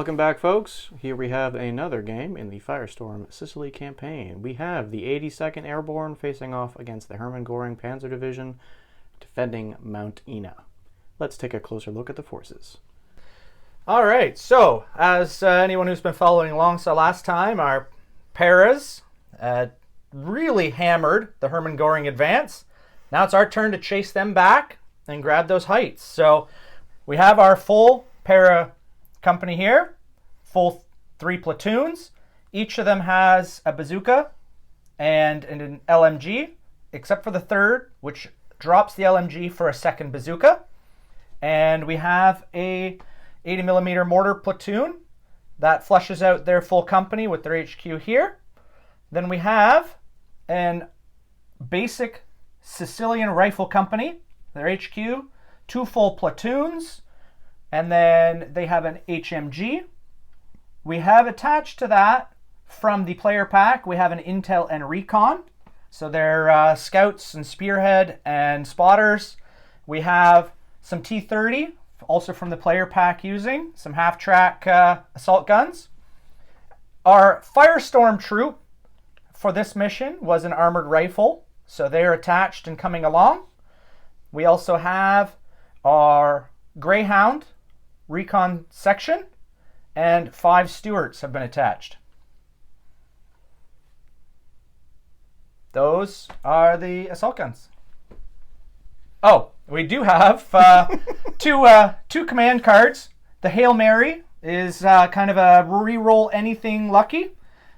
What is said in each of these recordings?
Welcome back, folks. Here we have another game in the Firestorm Sicily campaign. We have the 82nd Airborne facing off against the Herman Goering Panzer Division, defending Mount Enna. Let's take a closer look at the forces. All right, so as anyone who's been following along saw last time, our paras really hammered the Herman Goering advance. Now it's our turn to chase them back and grab those heights. So we have our full para company here, full 3 platoons. Each of them has a bazooka and an LMG, except for the third, which drops the LMG for a second bazooka. And we have a 80mm mortar platoon that flushes out their full company with their HQ here. Then we have an basic Sicilian rifle company, their HQ, 2 full platoons, and then they have an HMG. We have attached to that from the player pack, we have an intel and recon. So they're scouts and spearhead and spotters. We have some T-30, also from the player pack, using some half-track assault guns. Our Firestorm troop for this mission was an armored rifle, so they're attached and coming along. We also have our Greyhound recon section, and 5 Stuarts have been attached. Those are the assault guns. Oh, we do have two command cards. The Hail Mary is kind of a reroll anything lucky.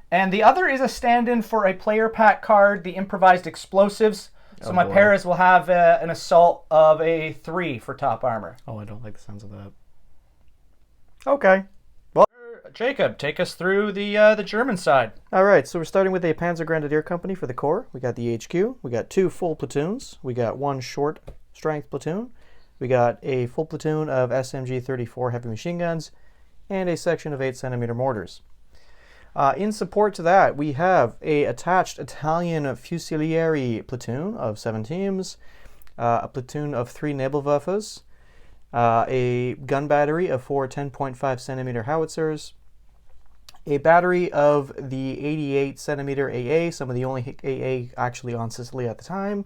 And the other is a stand-in for a player pack card, the Improvised Explosives. So my paras will have an assault of a 3 for top armor. Oh, I don't like the sounds of that. Okay. Well, Jacob, take us through the German side. All right, so we're starting with a Panzer Grenadier Company for the core. We got the HQ. We got 2 full platoons. We got 1 short strength platoon. We got a full platoon of SMG-34 heavy machine guns and a section of 8cm mortars. In support to that, we have a attached Italian Fusilieri platoon of 7 teams, a platoon of 3 Nebelwerfers, a gun battery of 4 10.5cm howitzers, a battery of the 88cm AA, some of the only AA actually on Sicily at the time,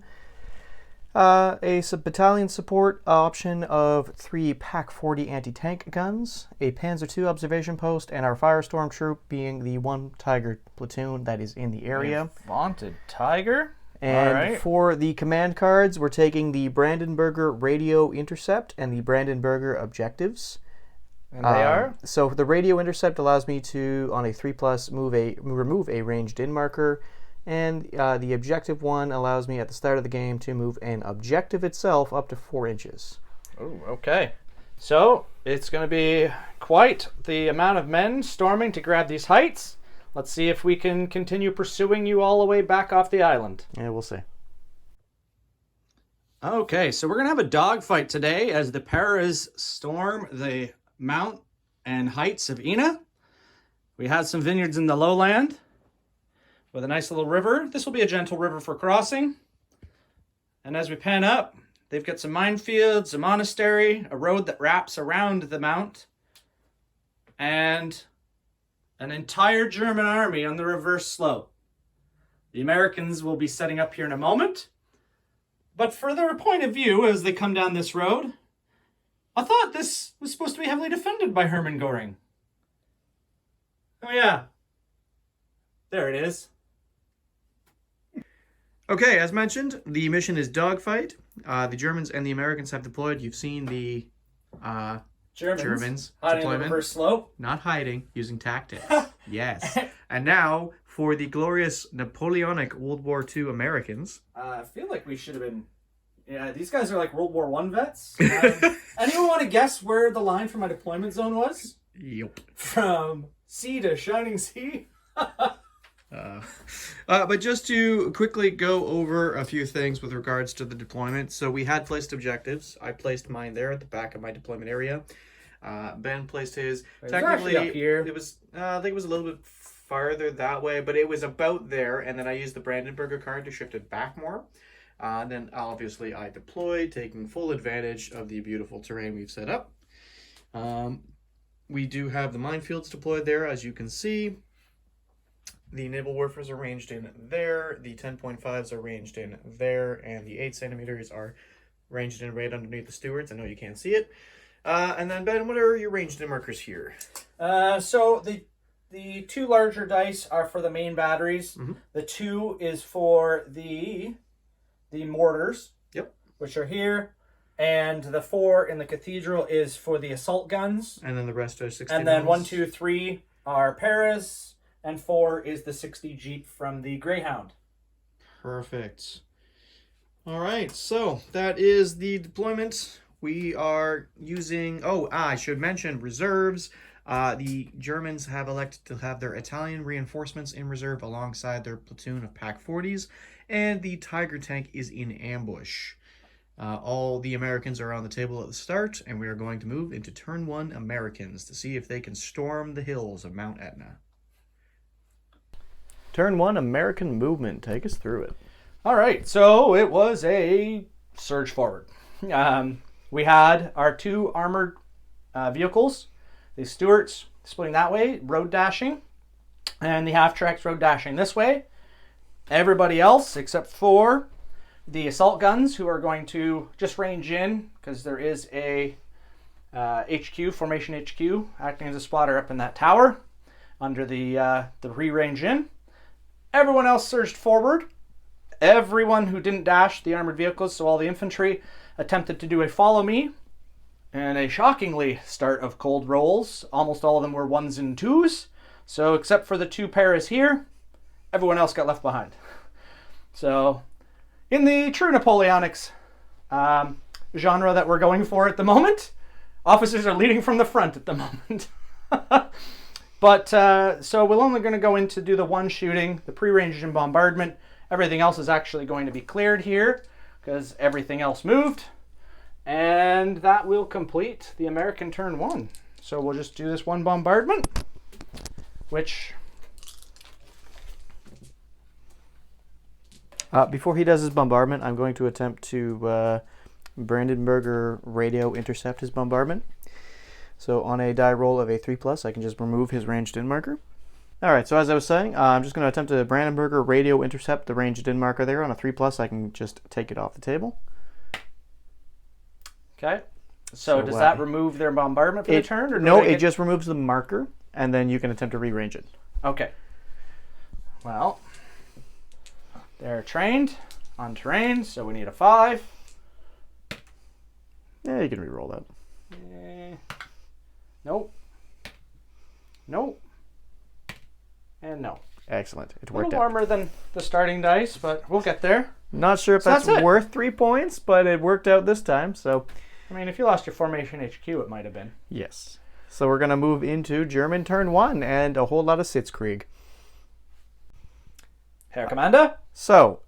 a battalion support option of 3 PaK-40 anti-tank guns, a Panzer II observation post, and our Firestorm troop being the 1 Tiger platoon that is in the area. Vaunted Tiger. And for the command cards, we're taking the Brandenburger Radio Intercept and the Brandenburger Objectives. And they are? So the Radio Intercept allows me to, on a 3+, remove a ranged-in marker. And the objective one allows me at the start of the game to move an objective itself up to 4 inches. Oh, okay. So it's going to be quite the amount of men storming to grab these heights. Let's see if we can continue pursuing you all the way back off the island. Yeah, we'll see. Okay, so we're going to have a dogfight today as the paras storm the Mount and heights of Enna. We have some vineyards in the lowland with a nice little river. This will be a gentle river for crossing. And as we pan up, they've got some minefields, a monastery, a road that wraps around the mount, and an entire German army on the reverse slope. The Americans will be setting up here in a moment. But for their point of view as they come down this road, I thought this was supposed to be heavily defended by Herman Goering. Oh yeah. There it is. Okay, as mentioned, the mission is dogfight. The Germans and the Americans have deployed. You've seen the Germans hiding deployment. on the reverse slope. Not hiding, using tactics. Yes. And now, for the glorious Napoleonic World War II Americans. I feel like we should have been... Yeah, these guys are like World War I vets. Anyone want to guess where the line from my deployment zone was? Yep. From sea to shining sea? But just to quickly go over a few things with regards to the deployment. So we had placed objectives. I placed mine there at the back of my deployment area. Ben placed his. Technically up here. It was, I think it was a little bit farther that way, but it was about there. And then I used the Brandenburger card to shift it back more. Then obviously I deployed, taking full advantage of the beautiful terrain we've set up. we do have the minefields deployed there, as you can see. The naval warfers are ranged in there, the 10.5s are ranged in there, and the 8 centimeters are ranged in right underneath the stewards. I know you can't see it. And then, Ben, what are your ranged in markers here? So the 2 larger dice are for the main batteries. The 2 is for the mortars, which are here. And the 4 in the cathedral is for the assault guns. And then the rest are 60. And then 1, 2, 3 are Paris. And 4 is the 60 Jeep from the Greyhound. Perfect. All right, so that is the deployment. We are using, I should mention reserves. The Germans have elected to have their Italian reinforcements in reserve alongside their platoon of Pack 40s, and the Tiger tank is in ambush. All the Americans are on the table at the start, and we are going to move into turn 1 Americans to see if they can storm the hills of Mount Etna. Turn 1 American movement. Take us through it. All right, so it was a surge forward. We had our 2 armored vehicles, the Stuarts splitting that way, road dashing, and the half-tracks road dashing this way. Everybody else, except for the assault guns, who are going to just range in, because there is a HQ, formation HQ, acting as a spotter up in that tower, under the re-range in. Everyone else surged forward. Everyone who didn't dash the armored vehicles, so all the infantry, attempted to do a follow me, and a shockingly start of cold rolls. Almost all of them were 1s and 2s, so except for the 2 paras here, everyone else got left behind. So, in the true Napoleonics genre that we're going for at the moment, officers are leading from the front at the moment. But, so we're only going to go in to do the 1 shooting, the pre-ranged and bombardment. Everything else is actually going to be cleared here, because everything else moved. And that will complete the American turn 1. So we'll just do this 1 bombardment, which... Before he does his bombardment, I'm going to attempt to Brandenburger radio intercept his bombardment. So on a die roll of a 3+, I can just remove his ranged in marker. Alright, so as I was saying, I'm just going to attempt to Brandenburger radio intercept the ranged in marker there. On a 3+, I can just take it off the table. Okay. So does that remove their bombardment for the turn? Or no, it just removes the marker, and then you can attempt to re-range it. Okay. Well, they're trained on terrain, so we need a 5. Yeah, you can re-roll that. Nope. Nope. And no. Excellent. It A worked little out. warmer than the starting dice, but we'll get there. Not sure if that's worth 3 points, but it worked out this time, so... I mean, if you lost your formation HQ, it might have been. Yes. So we're going to move into German turn 1 and a whole lot of Sitzkrieg. Herr Commander? So,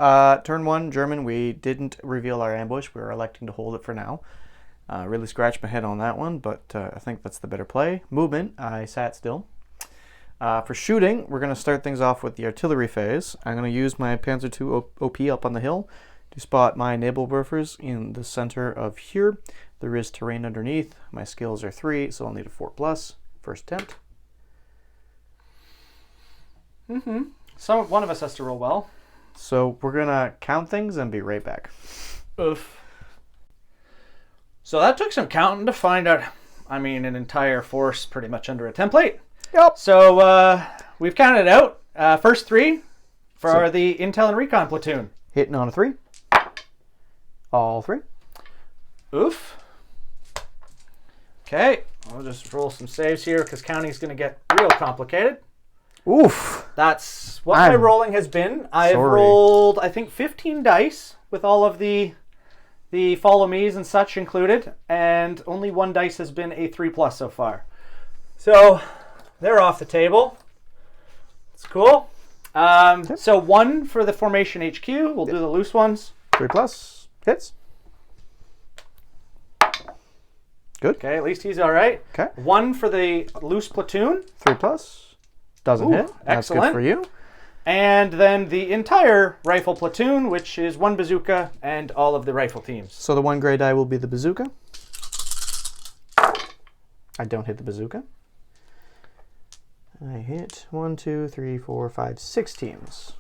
turn 1, German, we didn't reveal our ambush. We were electing to hold it for now. Really scratched my head on that one, but I think that's the better play. Movement, I sat still. For shooting, we're going to start things off with the artillery phase. I'm going to use my Panzer II OP up on the hill to spot my Nebelwerfers in the center of here. There is terrain underneath. My skills are 3, so I'll need a 4+. First attempt. So one of us has to roll well. So we're going to count things and be right back. Oof. So that took some counting to find out, I mean, an entire force pretty much under a template. Yep. So we've counted out. First 3 for the Intel and Recon platoon. Hitting on a 3. All 3. Oof. Okay, I'll just roll some saves here because counting is going to get real complicated. Oof. That's what my rolling has been. I've rolled, I think, 15 dice with all of the follow me's and such included, and only 1 dice has been a 3+ so far. So they're off the table. It's cool. So 1 for the formation HQ. We'll do the loose ones. 3+. Hits. Good. Okay, at least he's all right. Okay. 1 for the loose platoon. 3+. Doesn't hit. That's excellent. good for you. And then the entire rifle platoon, which is 1 bazooka and all of the rifle teams. So the 1 gray die will be the bazooka. I don't hit the bazooka. I hit 1, 2, 3, 4, 5, 6 teams.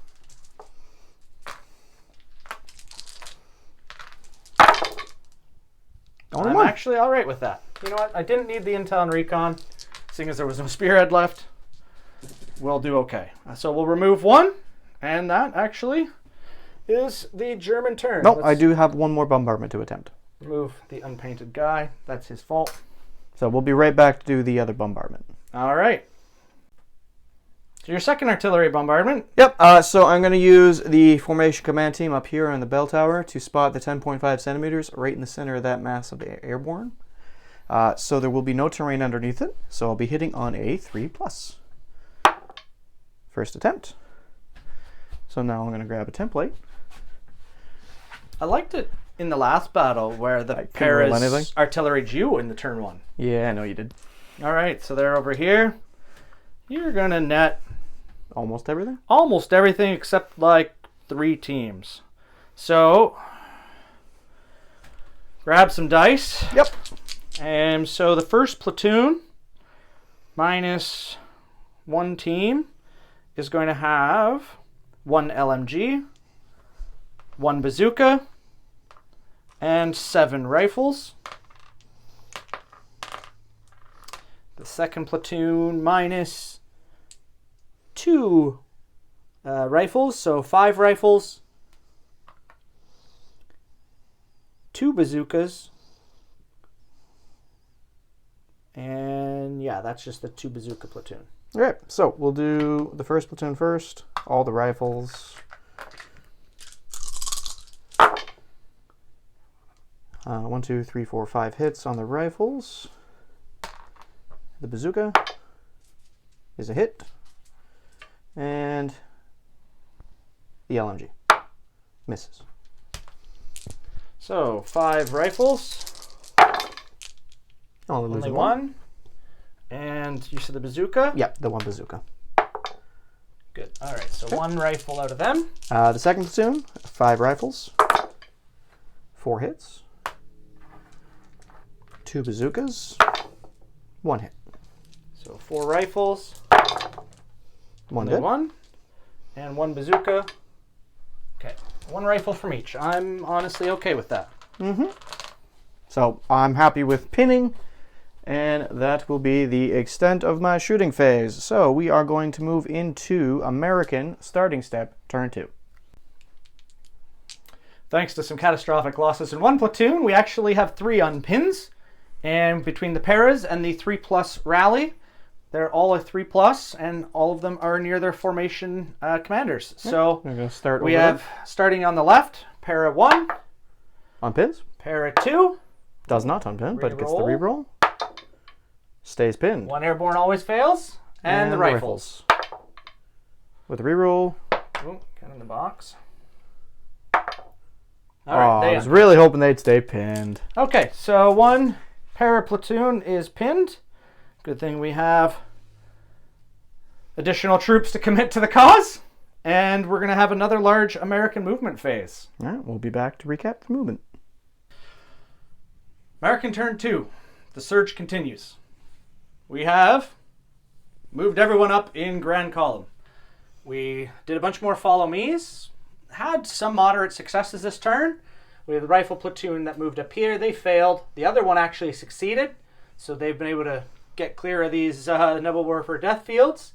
Only I'm one. actually all right with that. You know what? I didn't need the intel and recon, seeing as there was no spearhead left. We'll do okay. So we'll remove one, and that actually is the German turn. No, I do have one more bombardment to attempt. Remove the unpainted guy. That's his fault. So we'll be right back to do the other bombardment. All right. So your second artillery bombardment. Yep, so I'm going to use the formation command team up here on the bell tower to spot the 10.5 centimeters right in the center of that mass of airborne. So there will be no terrain underneath it, so I'll be hitting on a 3+. First attempt. So now I'm going to grab a template. I liked it in the last battle where the Paris artillery you in the turn 1. Yeah, I know you did. All right, so they're over here. You're going to net Almost everything? almost everything except like 3 teams. So grab some dice. Yep. And so the first platoon minus 1 team is going to have 1 LMG, 1 bazooka, and 7 rifles. The second platoon minus 2 rifles, so 5 rifles, 2 bazookas, and yeah, that's just the 2 bazooka platoon. All right, so we'll do the first platoon first, all the rifles. 1, 2, 3, 4, 5 hits on the rifles. The bazooka is a hit. And the LMG misses. So 5 rifles, Only only 1. And you said the bazooka? Yep, the 1 bazooka. Good. All right, so 1 rifle out of them. The second platoon, 5 rifles, 4 hits, 2 bazookas, 1 hit. So 4 rifles, 1 only dead. 1, and 1 bazooka. Okay, 1 rifle from each. I'm honestly okay with that. So I'm happy with pinning, and that will be the extent of my shooting phase. So we are going to move into American starting step, turn 2. Thanks to some catastrophic losses in 1 platoon, we actually have 3 unpins. And between the paras and the 3+ rally, they're all a 3+, and all of them are near their formation commanders. So We're going to start we over have, starting on the left, para 1, on pins. para 2. Does not unpin, but gets the reroll. Stays pinned. 1 airborne always fails. And the rifles. With a reroll. Oh, get in the box. All right, I was really hoping they'd stay pinned. Okay, so 1 para platoon is pinned. Good thing we have additional troops to commit to the cause. And we're going to have another large American movement phase. All right, we'll be back to recap the movement. American turn 2. The surge continues. We have moved everyone up in grand column. We did a bunch more follow me's. Had some moderate successes this turn. We have the rifle platoon that moved up here. They failed. The other one actually succeeded. So they've been able to get clear of these Noble Warfare death fields.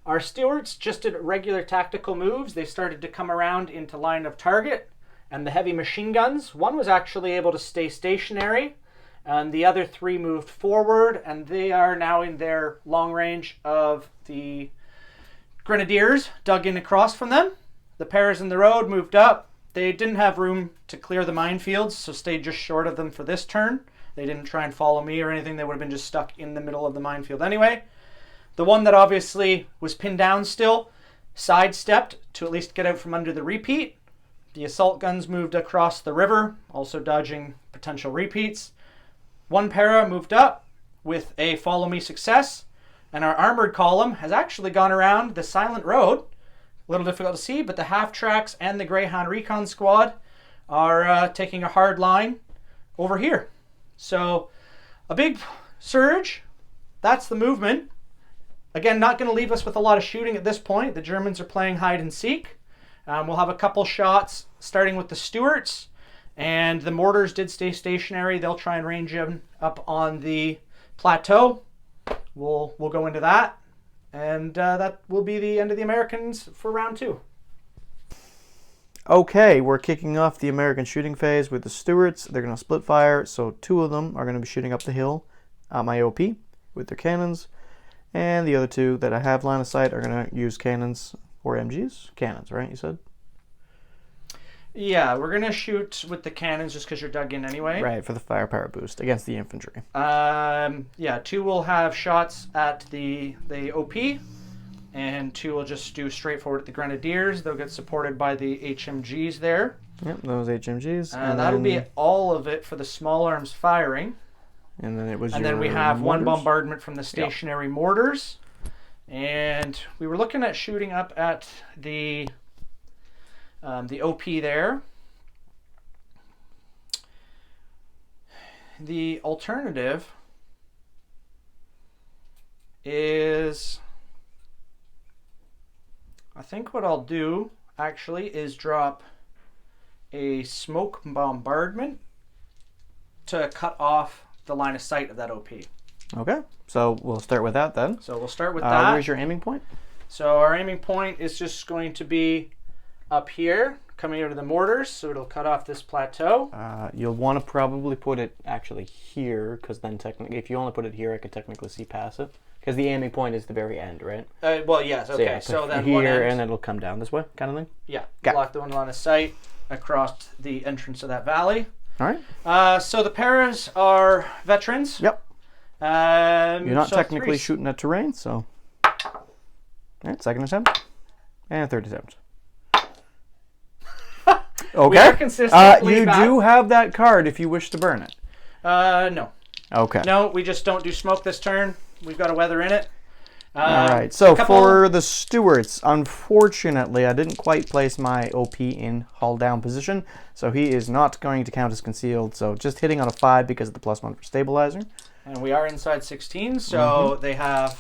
Our stewards just did regular tactical moves. They started to come around into line of target. And the heavy machine guns, one was actually able to stay stationary. And the other 3 moved forward. And they are now in their long range of the grenadiers dug in across from them. The paras in the road moved up. They didn't have room to clear the minefields, so stayed just short of them for this turn. They didn't try and follow me or anything. They would have been just stuck in the middle of the minefield anyway. The one that obviously was pinned down still sidestepped to at least get out from under the repeat. The assault guns moved across the river, also dodging potential repeats. 1 para moved up with a follow me success. And our armored column has actually gone around the silent road. A little difficult to see, but the half tracks and the Greyhound Recon Squad are taking a hard line over here. So a big surge. That's the movement. again, not going to leave us with a lot of shooting at this point. The Germans are playing hide and seek. We'll have a couple shots starting with the Stuarts, and the mortars did stay stationary. They'll try and range them up on the plateau. We'll go into that, and that will be the end of the Americans for round 2. Okay, we're kicking off the American shooting phase with the Stuarts. They're going to split fire, so 2 of them are going to be shooting up the hill at my OP with their cannons, and the other 2 that I have line of sight are going to use cannons or MGs? Cannons, right, you said? Yeah, we're going to shoot with the cannons just because you're dug in anyway. Right, for the firepower boost against the infantry. Yeah, 2 will have shots at the OP, and 2 will just do straightforward at the Grenadiers. They'll get supported by the HMGs there. Yep, those HMGs. And that'll be all of it for the small arms firing. And then it was And then we have mortars. 1 bombardment from the stationary mortars. And we were looking at shooting up at the OP there. The alternative is, I think what I'll do actually is drop a smoke bombardment to cut off the line of sight of that OP. Okay, so we'll start with that then. So we'll start with that. Where's your aiming point? So our aiming point is just going to be up here, coming out of the mortars, so it'll cut off this plateau. You'll want to probably put it actually here, because then technically, if you only put it here, I could technically see past it. Because the aiming point is the very end, right? Well, yes, okay. So, then here, one end, and it'll come down this way, kind of thing? yeah, Got it. block the one line of sight across the entrance of that valley. All right. So the paras are veterans. Yep. You're not so technically threes. shooting at terrain, so... All right, second attempt. And third attempt. Okay. We are consistently you bad. do have that card if you wish to burn it. No. Okay. No, we just don't do smoke this turn. We've got a weather in it. All right. So for the Stuarts, unfortunately, I didn't quite place my OP in hull down position, so he is not going to count as concealed. So just hitting on a 5 because of the +1 for stabilizer. And we are inside 16, so they have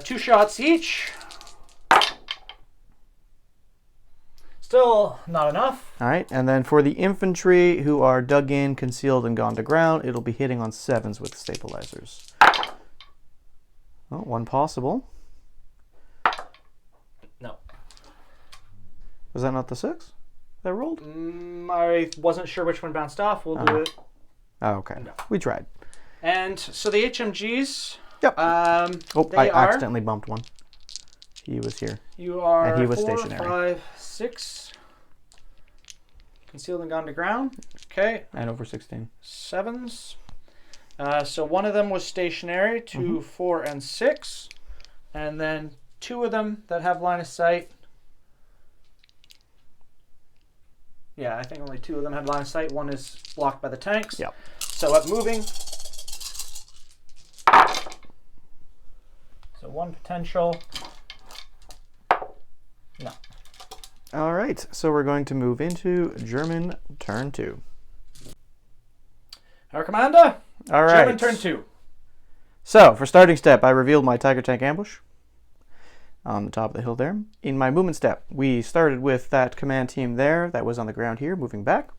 2 shots each. Still not enough. All right. And then for the infantry who are dug in, concealed, and gone to ground, it'll be hitting on 7s with the stabilizers. Oh, 1 possible. No. Was that not the 6 that rolled? I wasn't sure which one bounced off. We'll do it. Oh, okay. No. We tried. And so the HMGs. Yep. Oh, I accidentally bumped 1. He was here. You are And he was 4, stationary. 5, 6. Concealed and gone to ground. Okay. And over 16. 7s. So 1 of them was stationary, 2, 4, and 6. And then 2 of them that have line of sight. Yeah, I think only 2 of them have line of sight. 1 is blocked by the tanks. Yep. So up moving. So 1 potential. No. All right. So we're going to move into German turn 2. Our commander. All right. German turn 2. So for starting step, I revealed my Tiger Tank ambush on the top of the hill there. In my movement step, we started with that command team there that was on the ground here, moving back.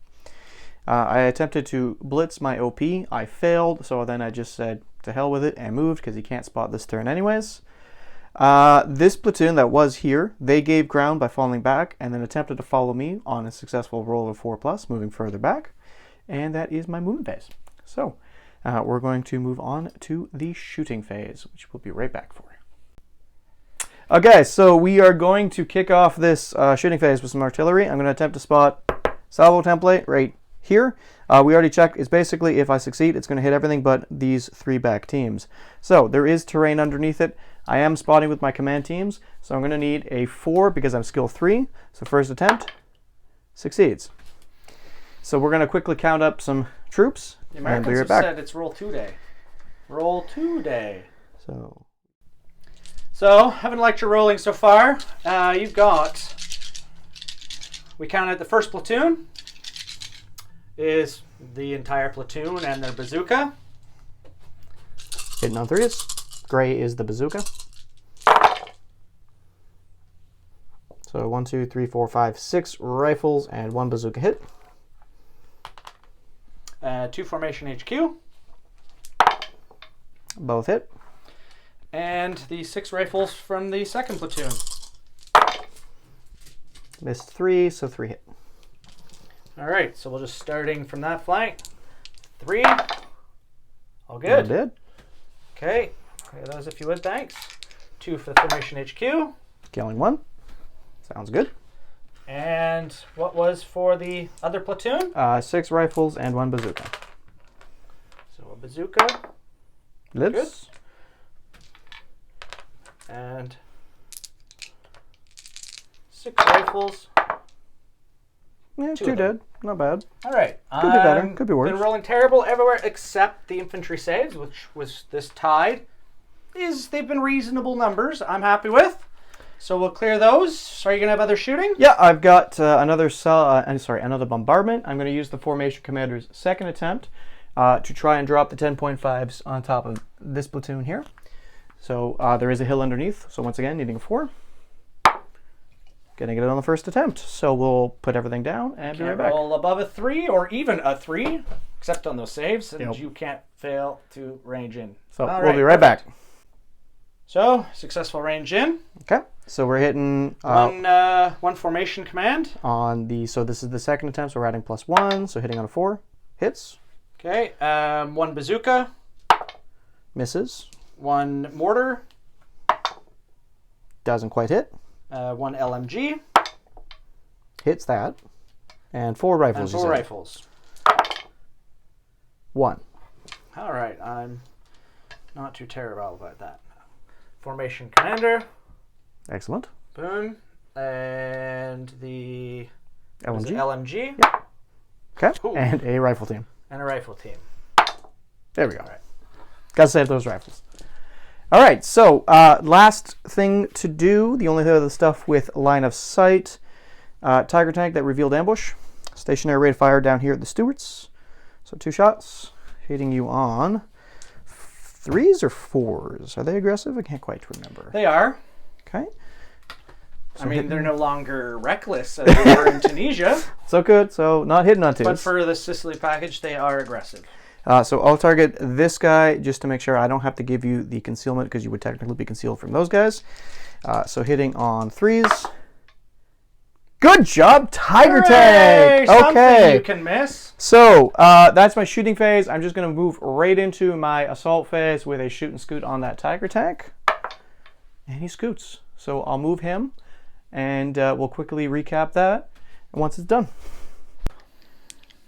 I attempted to blitz my OP. I failed, so then I just said to hell with it and moved because he can't spot this turn anyways. This platoon that was here, they gave ground by falling back and then attempted to follow me on a successful roll of 4+, moving further back. And that is my movement phase. So we're going to move on to the shooting phase, which we'll be right back for. Okay, so we are going to kick off this shooting phase with some artillery. I'm going to attempt to spot salvo template right here. We already checked. It's basically, if I succeed, it's going to hit everything but these 3 back teams. So there is terrain underneath it. I am spotting with my command teams, so I'm going to need a 4 because I'm skill 3. So first attempt succeeds. So we're going to quickly count up some troops. The Americans have said it's roll 2 day. Roll 2 day. So, haven't liked your rolling so far. You've got, we counted the first platoon is the entire platoon and their bazooka. Hitting on 3s. Gray is the bazooka. So 1, 2, 3, 4, 5, 6 rifles and 1 bazooka hit. 2 formation HQ. Both hit. And the 6 rifles from the 2nd platoon. Missed 3, so 3 hit. All right, so we'll just starting from that flank. 3. All good. All dead. Okay, clear those if you would, thanks. 2 for the formation HQ. Killing 1. Sounds good. And what was for the other platoon? 6 rifles and 1 bazooka. So a bazooka. Lives. And 6 rifles. Yeah, 2 2 of them. dead. Not bad. All right. Could be better. Could be worse. Been rolling terrible everywhere except the infantry saves, which was this tide. They've been reasonable numbers. I'm happy with. So we'll clear those. Are you gonna have other shooting? Yeah, I've got another bombardment. I'm going to use the formation commander's second attempt to try and drop the 10.5s on top of this platoon here. So there is a hill underneath. So once again, needing a 4. Gonna get it on the first attempt. So we'll put everything down and be right back. Roll above a 3 or even a 3, except on those saves, and Yep. you can't fail to range in. So All we'll right, be right perfect. back. So successful range in. Okay. So we're hitting One formation command. on the. So this is the second attempt. So we're adding +1. So hitting on a 4 hits, Okay. 1 bazooka, misses, 1 mortar, doesn't quite hit, 1 LMG, hits that, and 4 rifles. and 4 you said. rifles. 1. All right, I'm not too terrible about that. Formation commander, Excellent. boom, and the what is it, LMG. LMG, Okay. Cool. And a rifle team. and a rifle team. There we go. All right. Gotta save those rifles. All right. So last thing to do. The only other stuff with line of sight. Tiger tank that revealed ambush. Stationary rate of fire down here at the Stewarts. So 2 shots hitting you on 3s or 4s. Are they aggressive? I can't quite remember. They are. Okay. I mean, they're no longer reckless as they were in Tunisia, So good. So not hitting on 2s. but for the Sicily package, they are aggressive. So I'll target this guy just to make sure I don't have to give you the concealment because you would technically be concealed from those guys. So hitting on 3s. Good job, Tiger Tank! Something Okay. you can miss. So that's my shooting phase. I'm just going to move right into my assault phase with a shoot and scoot on that Tiger Tank. And he scoots. So I'll move him and we'll quickly recap that once it's done.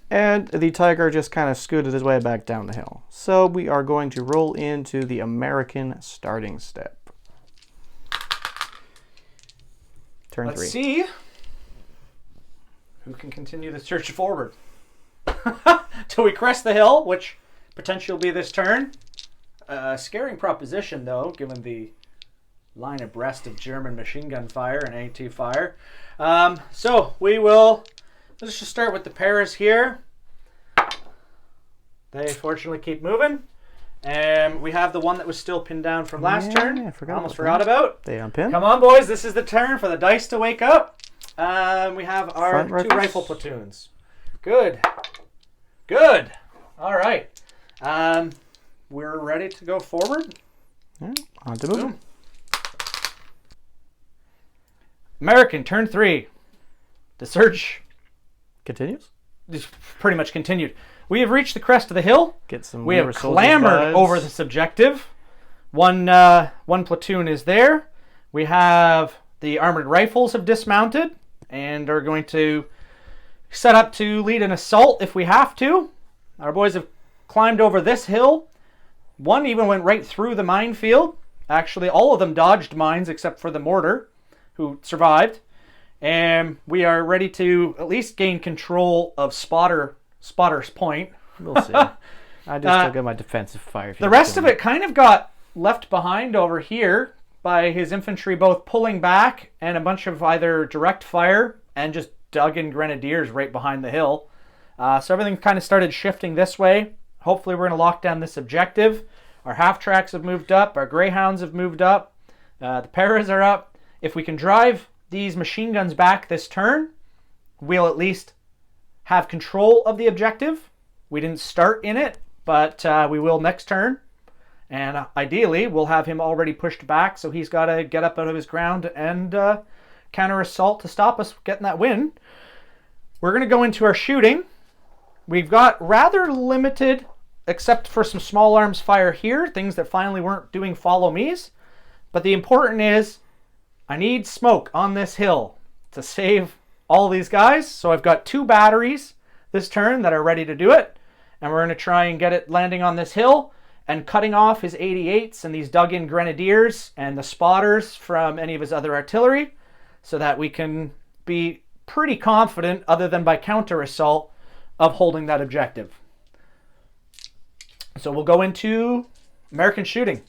And the Tiger just kind of scooted his way back down the hill. So we are going to roll into the American starting step. Turn 3. Let's see who can continue the search forward. Till we crest the hill, which potentially will be this turn. Scaring proposition, though, given the line abreast of German machine gun fire and AT fire. So we will, let's just start with the Paras here. They fortunately keep moving. And we have the one that was still pinned down from last turn. I Almost forgot about. They unpin. Come on, boys. This is the turn for the dice to wake up. We have our Front 2 rifles. rifle platoons. Good. Good. All right. We're ready to go forward. Yeah, on to moving. Boom. American, turn 3. The search Continues. is pretty much continued. We have reached the crest of the hill. Get some. We have Winter Soldier clambered vibes. over this objective. One platoon is there. We have the armored rifles have dismounted and are going to set up to lead an assault if we have to. Our boys have climbed over this hill. One even went right through the minefield. Actually, all of them dodged mines except for the mortar, who survived. And we are ready to at least gain control of Spotter's Point. We'll see. I just still get my defensive fire. The rest of it kind of got left behind over here by his infantry both pulling back and a bunch of either direct fire and just dug-in grenadiers right behind the hill. So everything kind of started shifting this way. Hopefully we're going to lock down this objective. Our half-tracks have moved up. Our greyhounds have moved up. The Paras are up. If we can drive these machine guns back this turn, we'll at least have control of the objective. We didn't start in it, but we will next turn. And ideally, we'll have him already pushed back, so he's got to get up out of his ground and counter-assault to stop us getting that win. We're going to go into our shooting. We've got rather limited, except for some small arms fire here, things that finally weren't doing follow-me's. But the important is, I need smoke on this hill to save all these guys. So I've got 2 batteries this turn that are ready to do it. And we're going to try and get it landing on this hill and cutting off his 88s and these dug-in grenadiers and the spotters from any of his other artillery so that we can be pretty confident, other than by counter-assault, of holding that objective. So we'll go into American shooting. And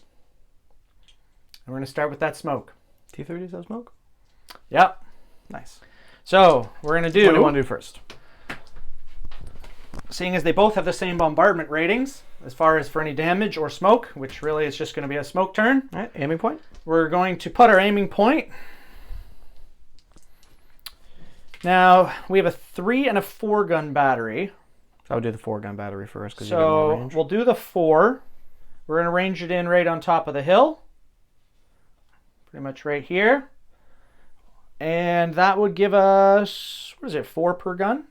we're going to start with that smoke. T-30s have smoke? Yep. Nice. So we're going to do... What do you want to do first? Seeing as they both have the same bombardment ratings, as far as for any damage or smoke, which really is just going to be a smoke turn. All right, aiming point. We're going to put our aiming point. Now, we have a 3 and a 4 gun battery. So I would do the 4 gun battery first because you're getting more So range. we'll do the 4. We're going to range it in right on top of the hill. Pretty much right here. And that would give us, what is it, 4 per gun?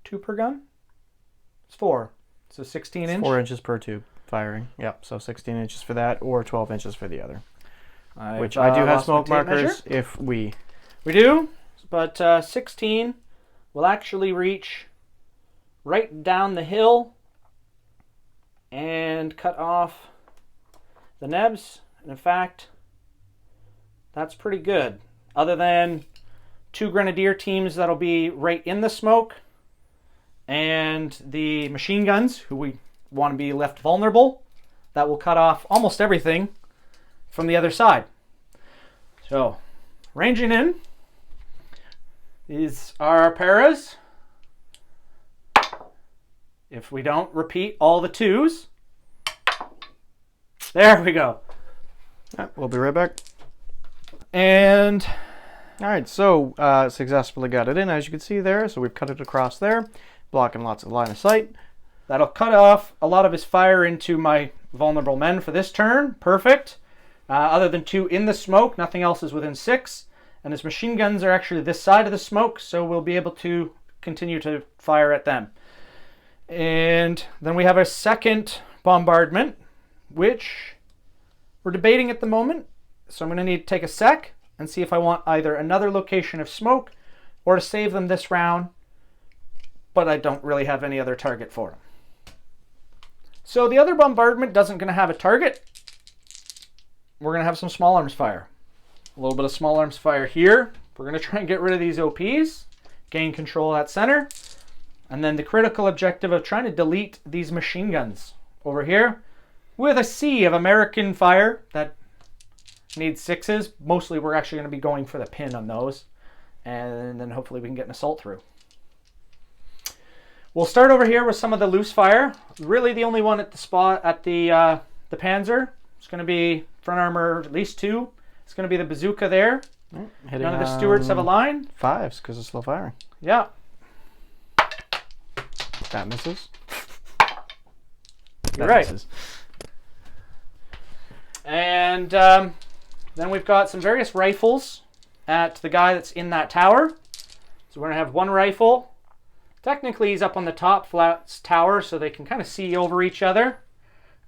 2 per gun? It's 4. So 16 inch. 4 inches per tube firing. Yep, so 16 inches for that or 12 inches for the other. Which I do have smoke markers if we... We do, but 16 will actually reach right down the hill and cut off the nebs. And in fact, that's pretty good. Other than 2 grenadier teams that'll be right in the smoke, and the machine guns, who we want to be left vulnerable, that will cut off almost everything from the other side. So, ranging in, these are our paras. If we don't repeat all the 2s, there we go. All right, we'll be right back. And all right, so successfully got it in, as you can see there. So we've cut it across there, blocking lots of line of sight. that'll cut off a lot of his fire into my vulnerable men for this turn. Perfect. Other than 2 in the smoke, nothing else is within 6. And his machine guns are actually this side of the smoke, so we'll be able to continue to fire at them. And then we have a second bombardment, which we're debating at the moment. So I'm going to need to take a sec and see if I want either another location of smoke or to save them this round, but I don't really have any other target for them. So the other bombardment doesn't going to have a target. We're going to have some small arms fire. A little bit of small arms fire here. We're going to try and get rid of these OPs, gain control of that center, and then the critical objective of trying to delete these machine guns over here with a sea of American fire that needs 6s. Mostly we're actually going to be going for the pin on those, and then hopefully we can get an assault through. We'll start over here with some of the loose fire. Really the only one at the spot at the Panzer. It's going to be front armor at least 2. It's going to be the bazooka there. Hitting None of the Stuarts have a line. 5s because of slow firing. Yeah. That misses. You're That right. misses. And then we've got some various rifles at the guy that's in that tower. So we're going to have one rifle. Technically, he's up on the top flat tower, so they can kind of see over each other.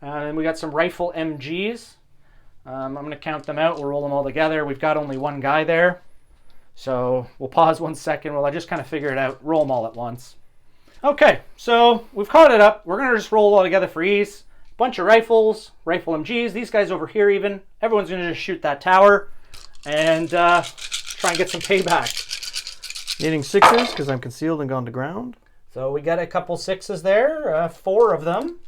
And we got some rifle MGs. I'm going to count them out. We'll roll them all together. We've got only one guy there. So we'll pause 1 second while I just kind of figure it out. Roll them all at once. Okay, so we've caught it up. We're going to just roll it all together for ease. Bunch of rifles, rifle MGs. These guys over here even. Everyone's going to just shoot that tower and try and get some payback. Needing 6s because I'm concealed and gone to ground. So we got a couple 6s there, 4 of them.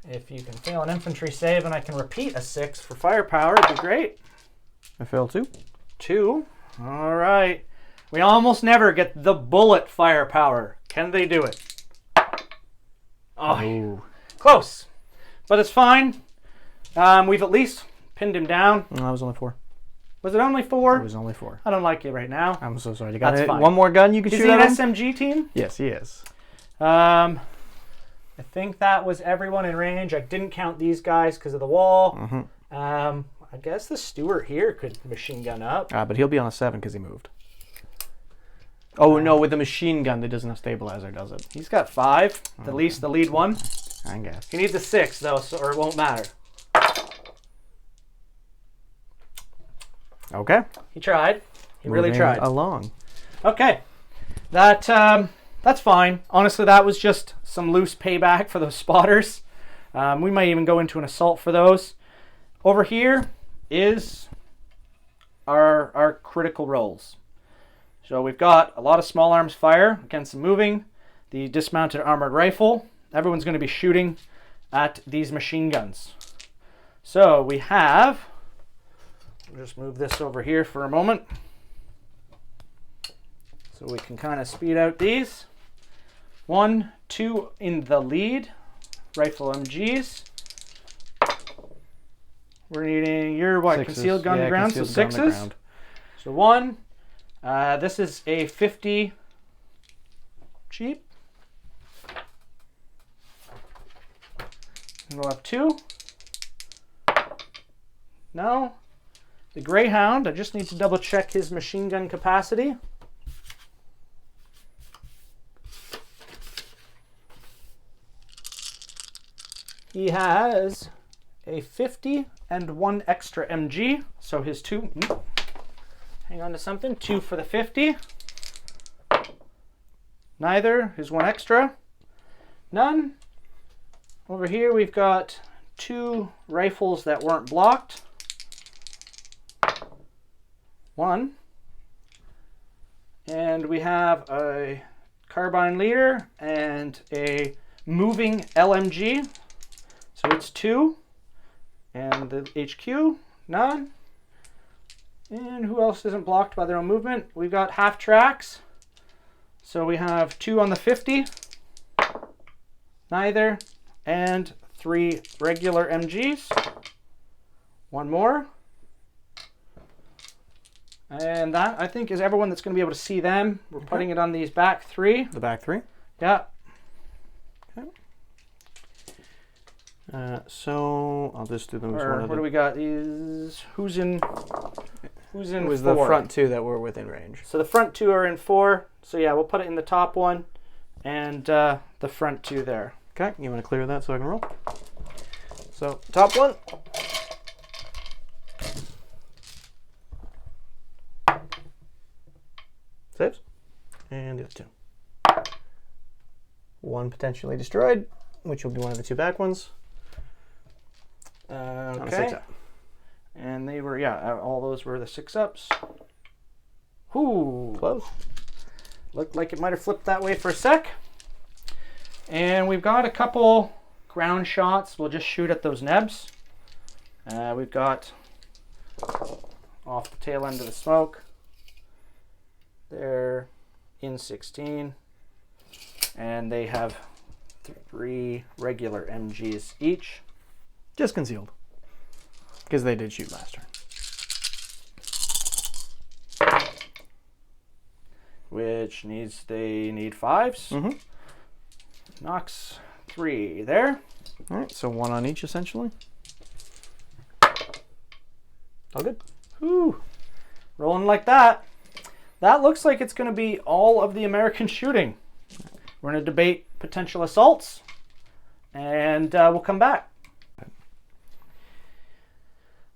If you can fail an infantry save and I can repeat a 6 for firepower, it'd be great. I failed 2. 2. All right. We almost never get the bullet firepower. Can they do it? Oh, Ooh. close. But it's fine. We've at least pinned him down. No, I was only 4. Was it only 4? It was only 4. I don't like it right now. I'm so sorry. You That's got fine. one more gun you can Is shoot he an at him? SMG team? Yes, he is. I think that was everyone in range. I didn't count these guys because of the wall. Mm-hmm. I guess the Stewart here could machine gun up. But he'll be on a 7 because he moved. Oh, no, with the machine gun, that doesn't have stabilizer, does it? He's got 5, at least the lead one. I guess. He needs a 6, though, so, or it won't matter. Okay. He tried. He really Moving tried. along. Okay. That's fine. Honestly, that was just some loose payback for those spotters. We might even go into an assault for those. Over here is our critical roles. So we've got a lot of small arms fire against the moving, the dismounted armored rifle. Everyone's going to be shooting at these machine guns. So we have, I'll just move this over here for a moment so we can kind of speed out these. 1, 2 in the lead, rifle MGs. We're needing your what? Sixes. Concealed gun to ground, so concealed gun to 6s. ground. So 1. This is a 50 Jeep. And we'll have 2. No. The Greyhound, I just need to double check his machine gun capacity. He has a 50 and 1 extra MG, so his 2. Hang on to something. 2 for the 50. Neither. His 1 extra. None. Over here we've got 2 rifles that weren't blocked. 1. And we have a carbine leader and a moving LMG. So it's 2. And the HQ, none. And who else isn't blocked by their own movement? We've got half tracks. So we have 2 on the 50. Neither. And 3 regular MGs. 1 more. And that, I think, is everyone that's going to be able to see them. We're putting it on these back 3. The back 3? Yeah. Okay. So I'll just do them as Or one of what do we got? These who's in It was 4? the front 2 that were within range. So the front 2 are in 4. So yeah, we'll put it in the top one and the front 2 there. Okay, you want to clear that so I can roll? So top 1. Saves. And the other 2. 1 potentially destroyed, which will be one of the 2 back ones. On a 6 Okay. up. And they were, yeah, all those were the 6-ups. Ooh. Close. Looked like it might have flipped that way for a sec. And we've got a couple ground shots. We'll just shoot at those nebs. We've got off the tail end of the smoke. They're in 16. And they have 3 regular MGs each. Just concealed. Because they did shoot last turn. Which they need 5s. Mm-hmm. Knocks 3 there. All right, so 1 on each essentially. All good. Whew. Rolling like that. That looks like it's going to be all of the American shooting. We're going to debate potential assaults, and we'll come back.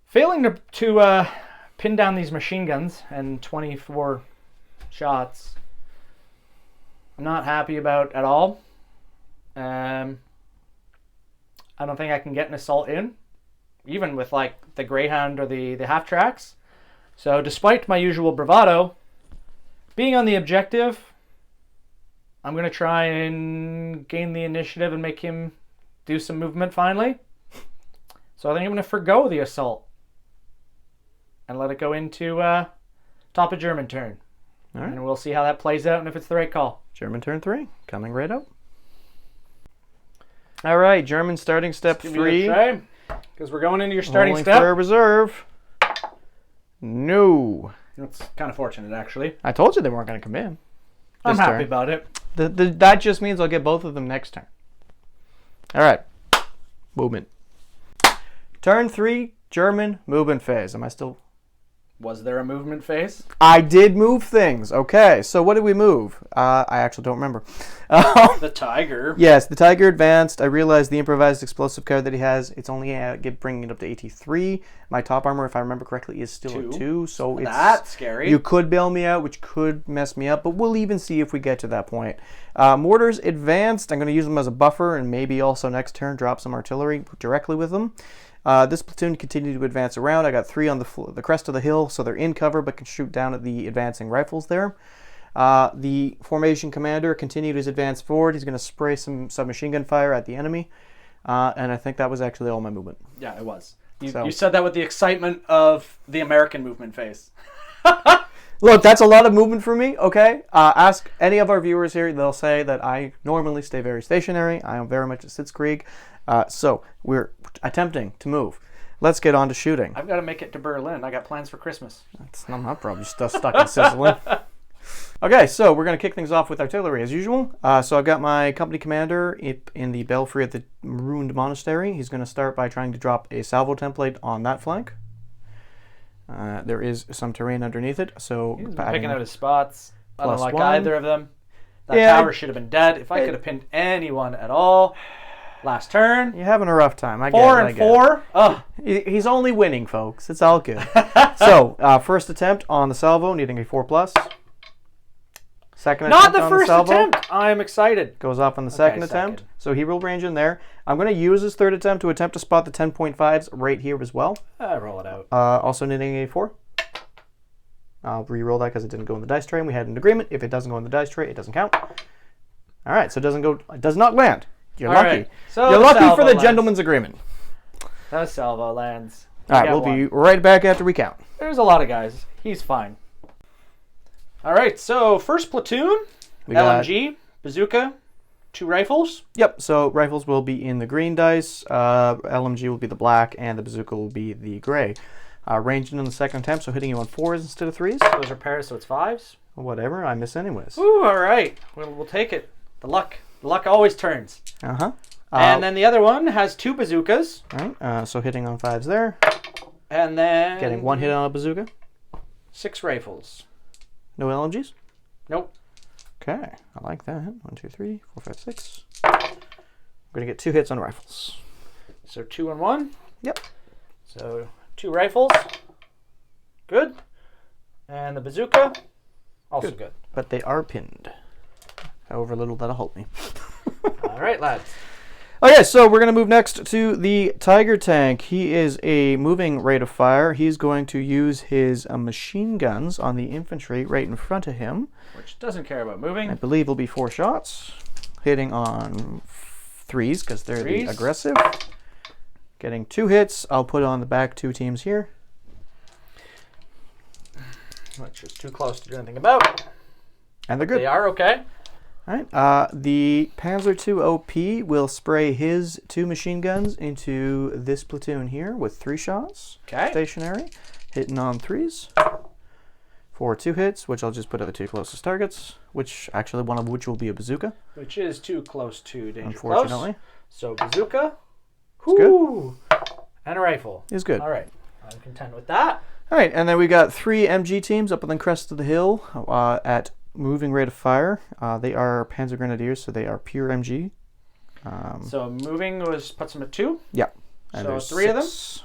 Failing to pin down these machine guns and 24 shots, I'm not happy about at all. I don't think I can get an assault in, even with like the Greyhound or the half tracks. So despite my usual bravado, being on the objective, I'm going to try and gain the initiative and make him do some movement finally. So I think I'm going to forgo the assault and let it go into top of German turn. All right. And we'll see how that plays out and if it's the right call. German turn 3, coming right up. All right, German starting step 3. Because we're going into your starting Rolling step. for a reserve. No. That's kind of fortunate, actually. I told you they weren't going to come in. I'm this happy turn. about it. That just means I'll get both of them next turn. All right. Movement. Turn 3, German movement phase. Am I still... Was there a movement phase? I did move things. Okay, so what did we move? I actually don't remember. The tiger. Yes, the tiger advanced. I realized the improvised explosive card that he has, it's only bringing it up to 83. My top armor, if I remember correctly, is still a 2. So it's That's scary. You could bail me out, which could mess me up, but we'll even see if we get to that point. Mortars advanced. I'm going to use them as a buffer and maybe also next turn drop some artillery directly with them. This platoon continued to advance around. I got 3 on the crest of the hill, so they're in cover but can shoot down at the advancing rifles there. The formation commander continued his advance forward. He's going to spray some submachine gun fire at the enemy. And I think that was actually all my movement. Yeah, it was. You said that with the excitement of the American movement phase. Look, that's a lot of movement for me, okay? Ask any of our viewers here. They'll say that I normally stay very stationary. I am very much a Sitzkrieg. So we're attempting to move. Let's get on to shooting. I've got to make it to Berlin. I got plans for Christmas. That's not my problem. You're still stuck in Sicily. Okay, so we're going to kick things off with artillery as usual. So I've got my company commander in the belfry of the ruined monastery. He's going to start by trying to drop a salvo template on that flank. There is some terrain underneath it, so He's been picking out his spots. I don't like +1. either of them. That Yeah, tower should have been dead. If I could have pinned anyone at all. Last turn. You're having a rough time. I get 4 it, and 4. Ugh. He's only winning, folks. It's all good. So, first attempt on the salvo, needing a 4+. Second Not attempt the on first salvo. attempt. I'm excited. Goes off on the second attempt. So he will range in there. I'm going to use his third attempt to spot the 10.5s right here as well. Roll it out. Also needing a 4. I'll re-roll that because it didn't go in the dice tray. We had an agreement. If it doesn't go in the dice tray, it doesn't count. All right, so it does not land. You're lucky. Right. So You're lucky for the lands. gentleman's agreement. The salvo lands. All right, we'll be right back after we count. There's a lot of guys. He's fine. All right, so first platoon, We got- LMG, bazooka, 2 rifles. Yep, so rifles will be in the green dice, LMG will be the black, and the bazooka will be the gray. Ranging in the second attempt, so hitting you on 4s instead of 3s. Those are pairs, so it's 5s. Whatever, I miss anyways. Ooh, all right. We'll take it. The luck always turns. Uh-huh. And then the other one has 2 bazookas. All right, so hitting on 5s there. And then... Getting 1 hit on a bazooka. 6 rifles. No LMGs? Nope. Okay, I like that. 1, 2, 3, 4, 5, 6. I'm going to get 2 hits on rifles. So 2 and 1. Yep. So 2 rifles. Good. And the bazooka. Also good. But they are pinned. However little that'll help me. All right, lads. Okay, so we're going to move next to the Tiger tank. He is a moving rate of fire. He's going to use his machine guns on the infantry right in front of him. Which doesn't care about moving. I believe will be 4 shots. Hitting on 3s because they're the aggressive. Getting 2 hits. I'll put on the back 2 teams here. Which is too close to do anything about. And they're good. They are okay. All right. The Panzer II OP will spray his 2 machine guns into this platoon here with 3 shots. Okay. Stationary. Hitting on 3s. For 2 hits, which I'll just put at the 2 closest targets, which actually one of which will be a bazooka. Which is too close to danger Unfortunately. close. So bazooka. Good. And a rifle. Is good. All right. I'm content with that. All right, and then we got 3 MG teams up on the crest of the hill at moving rate of fire. They are Panzer Grenadiers, so they are pure MG. So moving puts them at 2. Yeah. And So there's 3 of them. 6.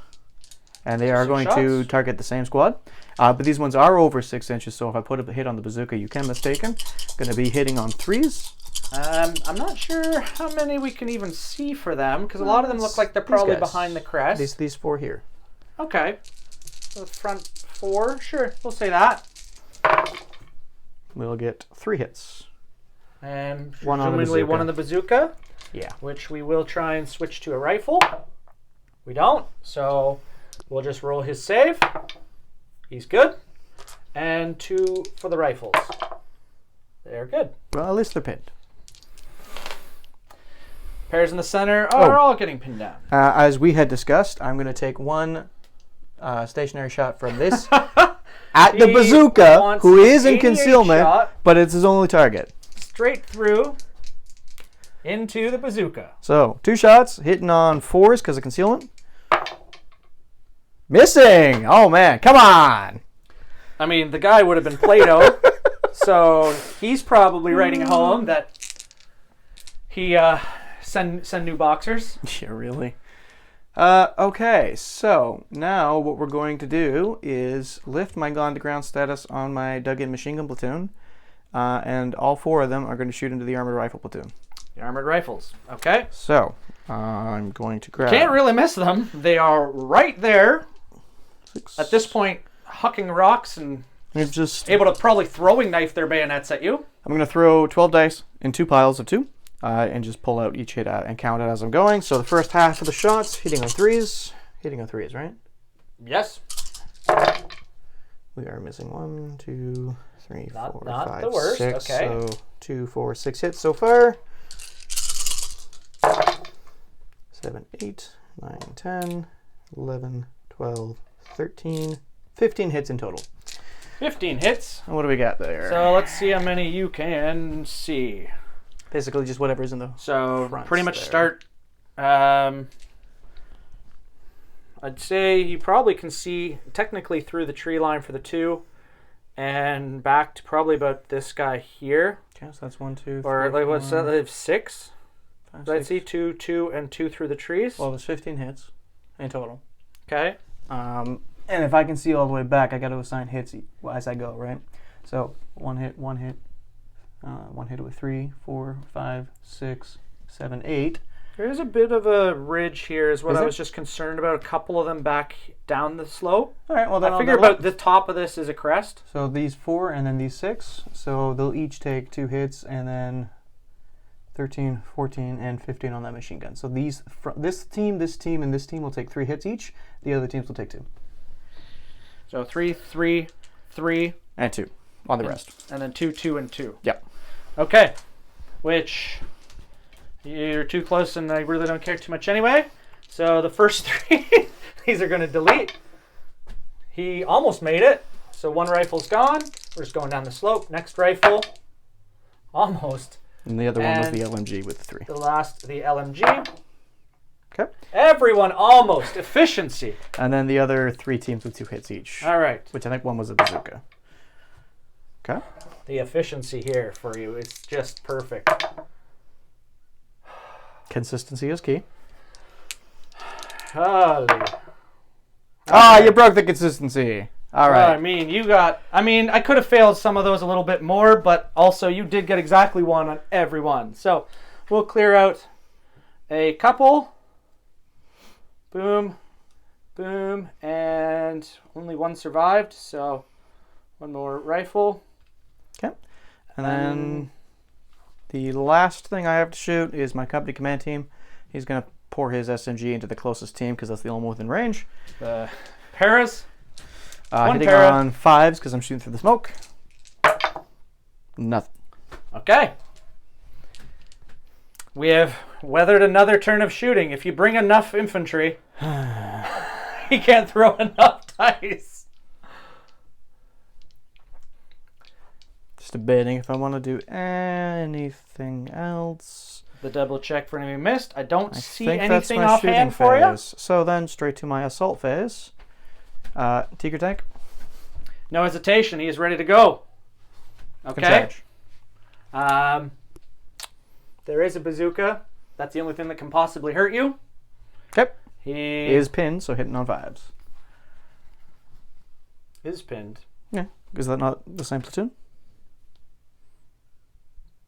And they are 6 going to shots. target the same squad. But these ones are over 6 inches, so if I put a hit on the bazooka, you can mistake him. Going to be hitting on 3s. I'm not sure how many we can even see for them, because a lot of them look like they're probably guys. behind the crest. These 4 here. Okay. So the front 4, sure, we'll say that. We'll get 3 hits. And One on the presumably one bazooka. on the bazooka, Yeah. which we will try and switch to a rifle. We don't, so we'll just roll his save. He's good. And 2 for the rifles. They're good. Well, at least they're pinned. Pairs in the center are all getting pinned down. As we had discussed, I'm going to take 1 stationary shot from this at the He bazooka, wants who is in 88 concealment, shot. but it's his only target. Straight through into the bazooka. So 2 shots, hitting on 4s because of concealment. Missing! Oh man, come on! I mean, the guy would have been Plato, so he's probably writing home that he send new boxers. Yeah, really? Okay, so now what we're going to do is lift my gone to ground status on my dug-in machine gun platoon, and all 4 of them are going to shoot into the armored rifle platoon. The armored rifles. Okay. So I'm going to grab. Can't really miss them. They are right there. 6. At this point, hucking rocks and I'm just able to probably throwing knife their bayonets at you. I'm going to throw 12 dice in 2 piles of 2, and just pull out each hit out and count it as I'm going. So the first half of the shots hitting on 3s, right? Yes. We are missing 1, 2, 3, 4, Not 5, the worst. 6. Okay. So 2, 4, 6 hits so far. 7, 8, 9, 10, 11, 12, 13, 15 hits in total. 15 hits. And what do we got there? So let's see how many you can see. Basically just whatever's in the So fronts pretty much there. start. I'd say you probably can see technically through the tree line for the 2, and back to probably about this guy here, Okay, so that's 1, 2, 3, or like what's that? 4, They have 6. 5, Did I 6. see 2, 2, and 2 through the trees? Well, there's 15 hits in total. Okay. And if I can see all the way back, I got to assign hits as I go, right? So 1 hit, 1 hit, 1 hit with 3, 4, 5, 6, 7, 8. There's a bit of a ridge here is what Is I there? was just concerned about. A couple of them back down the slope. All right, well then I I'll figure double about up. the top of this is a crest. So these 4 and then these 6. So they'll each take 2 hits and then 13, 14, and 15 on that machine gun. So this team, and this team will take 3 hits each. The other teams will take 2. So 3, 3, 3, And 2 on the rest. and then 2, 2, and 2. Yep. Okay. Which you're too close and I really don't care too much anyway. So the first 3, these are going to delete. He almost made it. So 1 rifle's gone. We're just going down the slope. Next rifle. Almost. And the other one was And the LMG with the 3. The last, the LMG. Okay. Everyone almost. Efficiency. And then the other 3 teams with 2 hits each. All right. Which I think one was a bazooka. Okay. The efficiency here for you is just perfect. Consistency is key. Holy. You broke the consistency. All right. I mean, I could have failed some of those a little bit more, but also you did get exactly 1 on every one. So we'll clear out a couple. Boom, boom, and only 1 survived. So 1 more rifle. Okay. And then the last thing I have to shoot is my company command team. He's going to pour his SMG into the closest team because that's the only one within range. Paras. 1 Hitting para. on 5s because I'm shooting through the smoke. Nothing. Okay. We have weathered another turn of shooting. If you bring enough infantry, he can't throw enough dice. Just debating if I want to do anything else. The double check for enemy missed. I don't see think that's anything my shooting offhand for you. phase. So then straight to my assault phase. Tiger tank. No hesitation. He is ready to go. Can Okay. charge. There is a bazooka. That's the only thing that can possibly hurt you. Okay. He Is pinned, so hitting on 5s. is pinned. Yeah. Is that not the same platoon?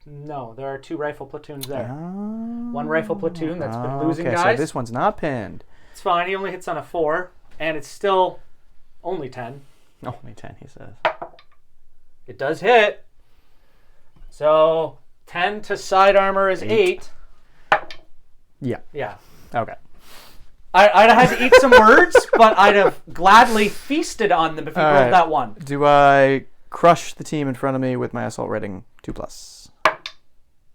No, there are 2 rifle platoons there. Oh. 1 rifle platoon that's been losing okay, guys. so this one's not pinned. It's fine. He only hits on a 4, and it's still only 10. Only 10, he says. It does hit. So 10 to side armor is 8. Yeah. Yeah. Okay. I'd have had to eat some words, but I'd have gladly feasted on them if you All rolled right. that 1. Do I crush the team in front of me with my assault rating 2+?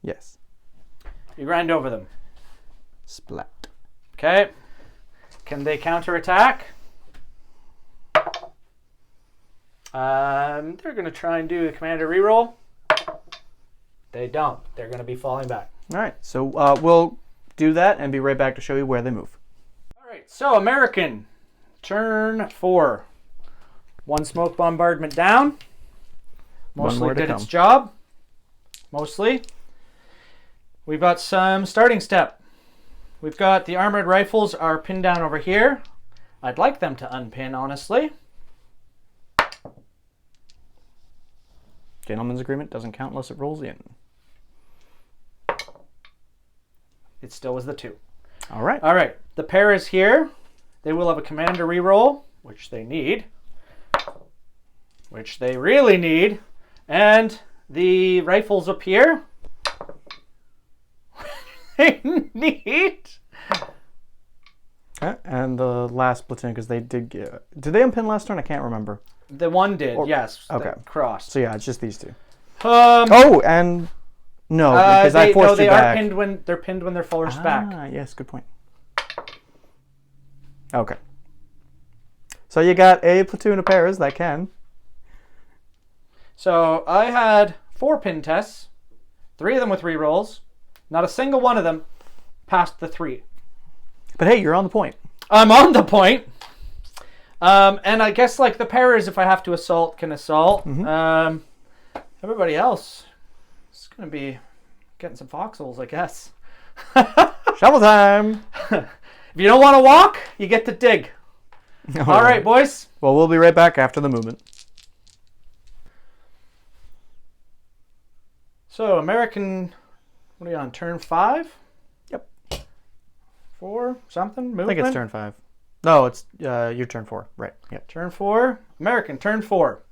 Yes. You grind over them. Splat. Okay. Can they counterattack? They're going to try and do the commander reroll. They don't. They're going to be falling back. All right, so we'll do that and be right back to show you where they move. All right, so American, turn 4. 1 smoke bombardment down. Mostly did its job. Mostly. We've got some starting step. We've got the armored rifles are pinned down over here. I'd like them to unpin, honestly. Gentleman's agreement doesn't count unless it rolls in. It still was the 2. All right. All right. The pair is here. They will have a commander reroll, which they need. Which they really need. And the rifles up here. They need. Okay. And the last platoon, because they did they unpin last turn? I can't remember. The one did, yes. Okay. Crossed. So yeah, it's just these 2. Oh, and no, because I forced you back. They're pinned when they're forced back. Yes, good point. Okay. So you got a platoon of pairs that can. So I had 4 pin tests, 3 of them with rerolls. Not a single one of them passed the 3. But hey, you're on the point. I'm on the point. And I guess like the pairs, if I have to assault, can assault. Mm-hmm. Everybody else is going to be getting some foxholes, I guess. Shovel time. If you don't want to walk, you get to dig. All right, boys. Well, we'll be right back after the movement. So American, what are you on, turn 5? Yep. 4, something, movement? I think it's turn 5. No, it's your turn 4. Right. Yep. Turn 4. American, turn 4.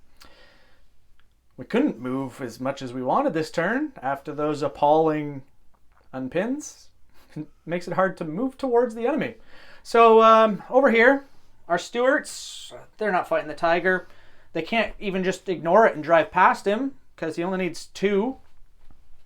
We couldn't move as much as we wanted this turn after those appalling unpins. It makes it hard to move towards the enemy. So over here, our Stuarts, they're not fighting the Tiger. They can't even just ignore it and drive past him because he only needs 2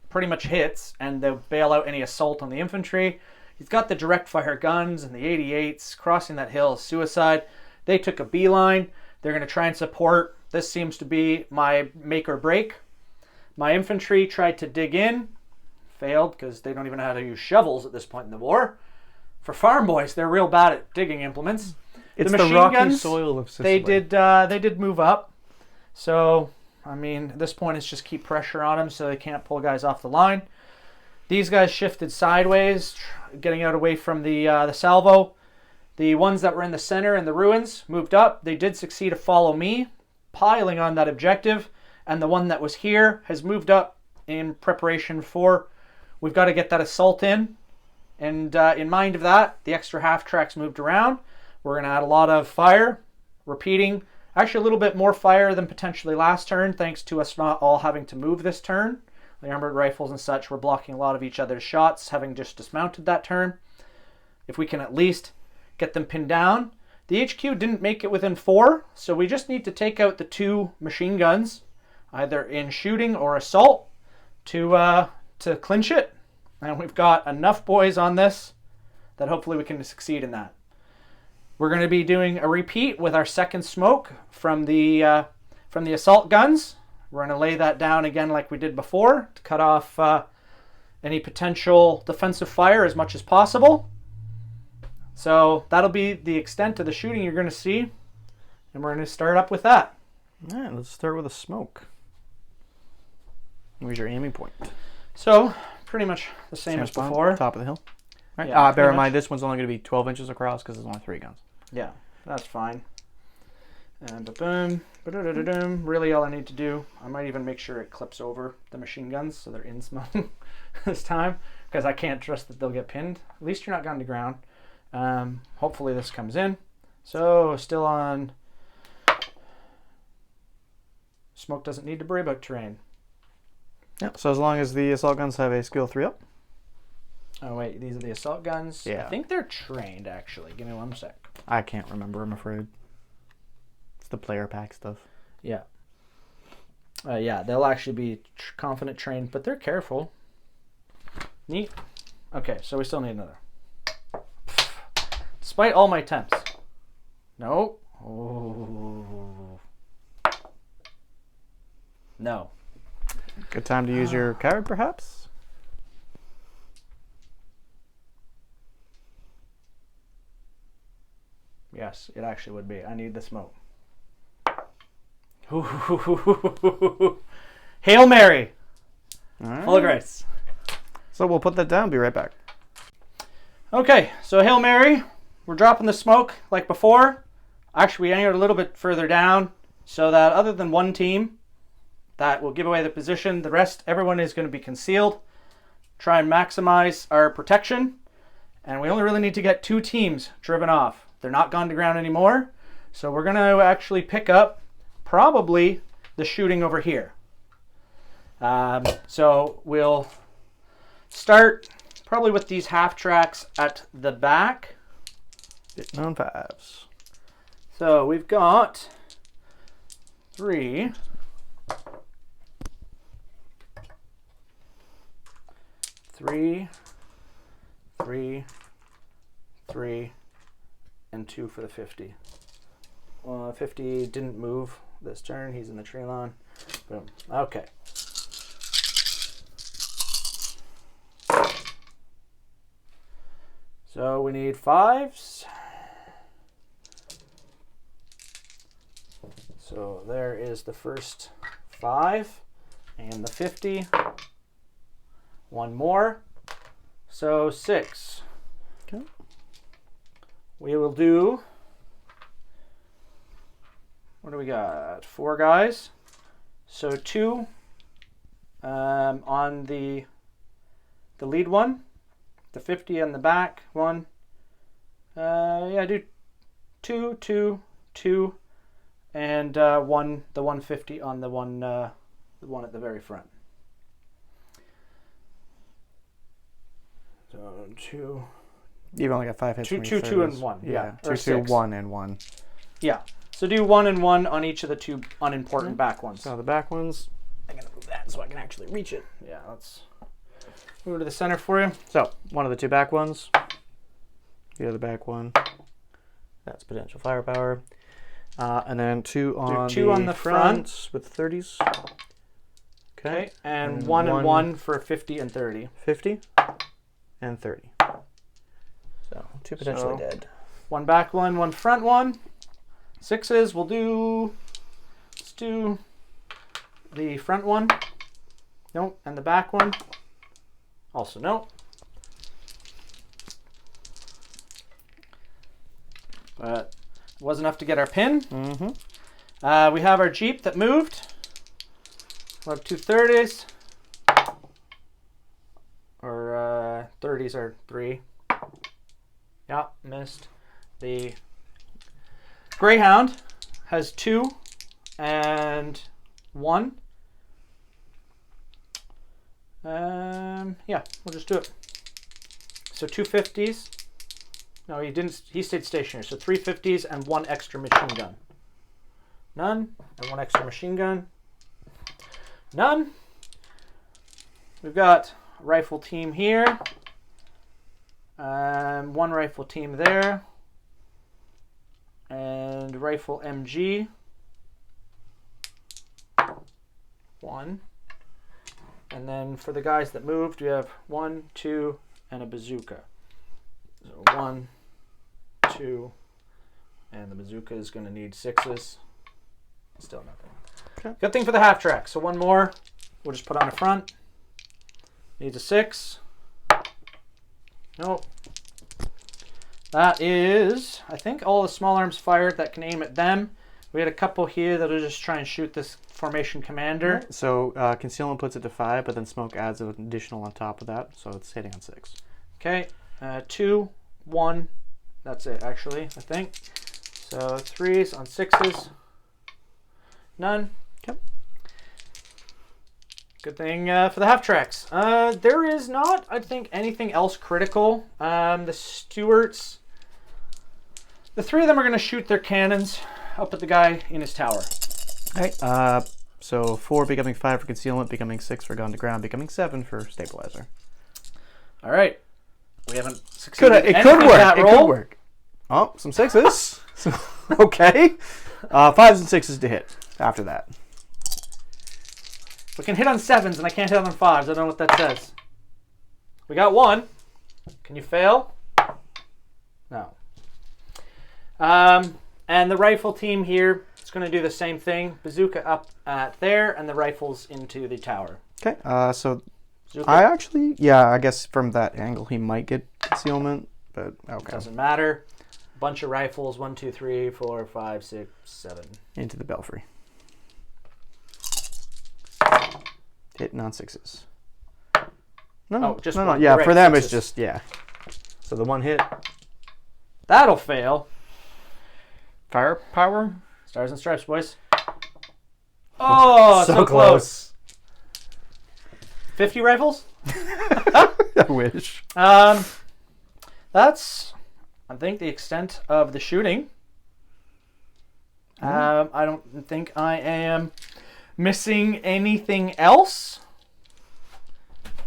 pretty much hits and they'll bail out any assault on the infantry. He's got the direct fire guns and the 88s. Crossing that hill is suicide. They took a beeline. They're going to try and support. This seems to be my make or break. My infantry tried to dig in. Failed because they don't even know how to use shovels at this point in the war. For farm boys, they're real bad at digging implements. It's the the machine rocky guns, soil of Sicily. They did move up. So, I mean, at this point, it's just keep pressure on them so they can't pull guys off the line. These guys shifted sideways, getting out away from the salvo. The ones that were in the center and the ruins moved up. They did succeed to follow me, piling on that objective. And the one that was here has moved up in preparation for, we've got to get that assault in. And in mind of that, the extra half tracks moved around. We're going to add a lot of fire, repeating. Actually, a little bit more fire than potentially last turn, thanks to us not all having to move this turn. The armored rifles and such were blocking a lot of each other's shots, having just dismounted that turn. If we can at least get them pinned down. The HQ didn't make it within 4, so we just need to take out the 2 machine guns, either in shooting or assault, to clinch it. And we've got enough boys on this that hopefully we can succeed in that. We're going to be doing a repeat with our second smoke from the assault guns. We're going to lay that down again like we did before to cut off any potential defensive fire as much as possible. So that'll be the extent of the shooting you're going to see. And we're going to start up with that. All right, let's start with a smoke. Where's your aiming point? So pretty much the same as before. Top of the hill. Right. Yeah, bear in mind, this one's only going to be 12 inches across because there's only 3 guns. Yeah, that's fine. And ba-boom, ba-da-da-da-doom. Really all I need to do, I might even make sure it clips over the machine guns so they're in smoke this time, because I can't trust that they'll get pinned. At least you're not gun to ground. Hopefully this comes in. So still on. Smoke doesn't need to worry about terrain. Yep. So as long as the assault guns have a skill 3 up. Oh wait, these are the assault guns? Yeah. I think they're trained actually. Give me 1 sec. I can't remember, I'm afraid. It's the player pack stuff. Yeah. Yeah, they'll actually be confident trained, but they're careful. Neat. Okay, so we still need another. Despite all my attempts. No. Oh. No. Good time to use your card, perhaps? Yes, it actually would be. I need the smoke. Hail Mary. All right. Full of grace. So we'll put that down. Be right back. Okay, so Hail Mary. We're dropping the smoke like before. Actually, we angled a little bit further down so that other than one team that will give away the position, the rest, everyone is going to be concealed. Try and maximize our protection. And we only really need to get 2 teams driven off. They're not gone to ground anymore. So we're going to actually pick up probably the shooting over here. So we'll start probably with these half tracks at the back. Hitting on 5s. So we've got 3. 3, 3, 3, and 2 for the 50. 50 didn't move this turn. He's in the tree line. Boom. Okay. So we need 5s. So there is the first 5 and the 50. 1 more. So 6. Okay. We will do, what do we got? 4 guys. So 2 on the lead one. The 50 on the back one. Yeah, do 2, 2, 2, and 1. The 150 on the one at the very front. So 2. You've only got 5 hits. 2, 2, 2, and 1. Yeah, or 2, 2, 6. 1, and 1. Yeah. So do 1 and 1 on each of the 2 unimportant back ones. So the back ones. I'm gonna move that so I can actually reach it. Yeah, let's move to the center for you. So one of the 2 back ones. The other back one. That's potential firepower. And then 2 on the front with 30s. Okay. And 1 and 1 for 50 and 30. 50 and 30. So 2 potentially dead. 1 back one, 1 front one. 6s, let's do the front one. Nope. And the back one. Also nope. But it was enough to get our pin. Mm-hmm. We have our Jeep that moved. We'll have 2 30s. Or 30s are 3. Yeah, missed. The Greyhound has 2 and 1. Yeah, we'll just do it. So 2 50s. No, he didn't. He stayed stationary. So 3 50s and 1 extra machine gun. None. And 1 extra machine gun. None. We've got a rifle team here. 1 rifle team there. And rifle MG. 1. And then for the guys that moved, we have 1, 2, and a bazooka. So 1, 2, and the bazooka is going to need 6s. Still nothing. Okay. Good thing for the half track. So 1 more, we'll just put on the front. Needs a 6. Nope. That is, I think, all the small arms fired that can aim at them. We had a couple here that'll just try and shoot this formation commander. Right. So concealment puts it to 5, but then smoke adds an additional on top of that, so it's hitting on 6. Okay, 2, 1. That's it, actually, I think. So 3s on 6s. None. Okay. Good thing for the half tracks. There is not, I think, anything else critical. The Stuarts, the 3 of them are going to shoot their cannons up at the guy in his tower. Okay. So 4 becoming 5 for concealment, becoming 6 for gun to ground, becoming 7 for stabilizer. All right. We haven't succeeded. It could work. It could work. Oh, some 6s. Okay. 5s and 6s to hit after that. We can hit on 7s, and I can't hit on 5s. I don't know what that says. We got 1. Can you fail? No. And the rifle team here is going to do the same thing. Bazooka up at there, and the rifles into the tower. Okay, so Bazooka. I guess from that angle he might get concealment, but okay. Doesn't matter. Bunch of rifles. 1, 2, 3, 4, 5, 6, 7. Into the belfry. Hitting on 6s. No, just no. one. Yeah, Right, for them 6s. it's just, yeah. So the one hit. That'll fail. Firepower? Stars and stripes, boys. Oh, so close. 50 rifles? I wish. That's, I think, the extent of the shooting. I don't think I am missing anything else.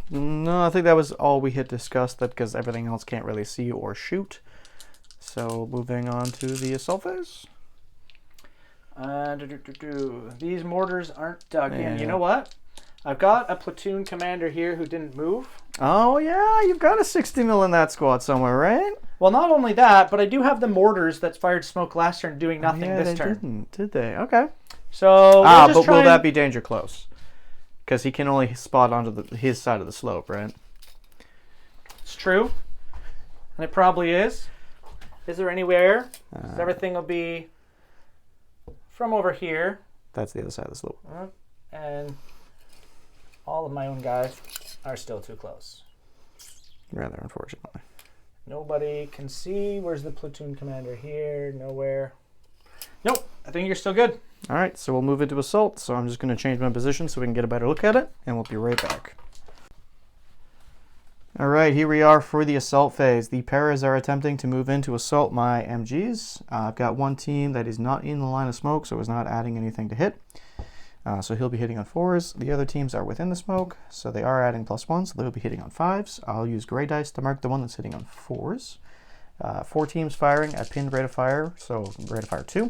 No, I think that was all we had discussed, that because everything else can't really see or shoot. So moving on to the assault phase. These mortars aren't dug in. Yeah. You know what? I've got a platoon commander here who didn't move. Oh yeah, you've got a 60 mil in that squad somewhere, right? Well, not only that, but I do have the mortars that fired smoke last turn doing nothing Yeah, this they turn. didn't, did they? Okay. So But will that be danger close? Because he can only spot onto his side of the slope, right? It's true, and it probably is. Is there anywhere? So everything will be from over here, That's the other side of the slope. and all of my own guys are still too close. Rather, unfortunately. Nobody can see. Where's the platoon commander here? Nowhere. Nope. I think you're still good. All right, so we'll move into assault. So I'm just going to change my position so we can get a better look at it, and we'll be right back. All right, here we are for the assault phase. The paras are attempting to move in to assault my MGs. I've got one team that is not in the line of smoke, so is not adding anything to hit. So he'll be hitting on 4s. The other teams are within the smoke, so they are adding +1, so they'll be hitting on 5s. I'll use gray dice to mark the one that's hitting on 4s. 4 teams firing at pinned rate of fire, so rate of fire 2.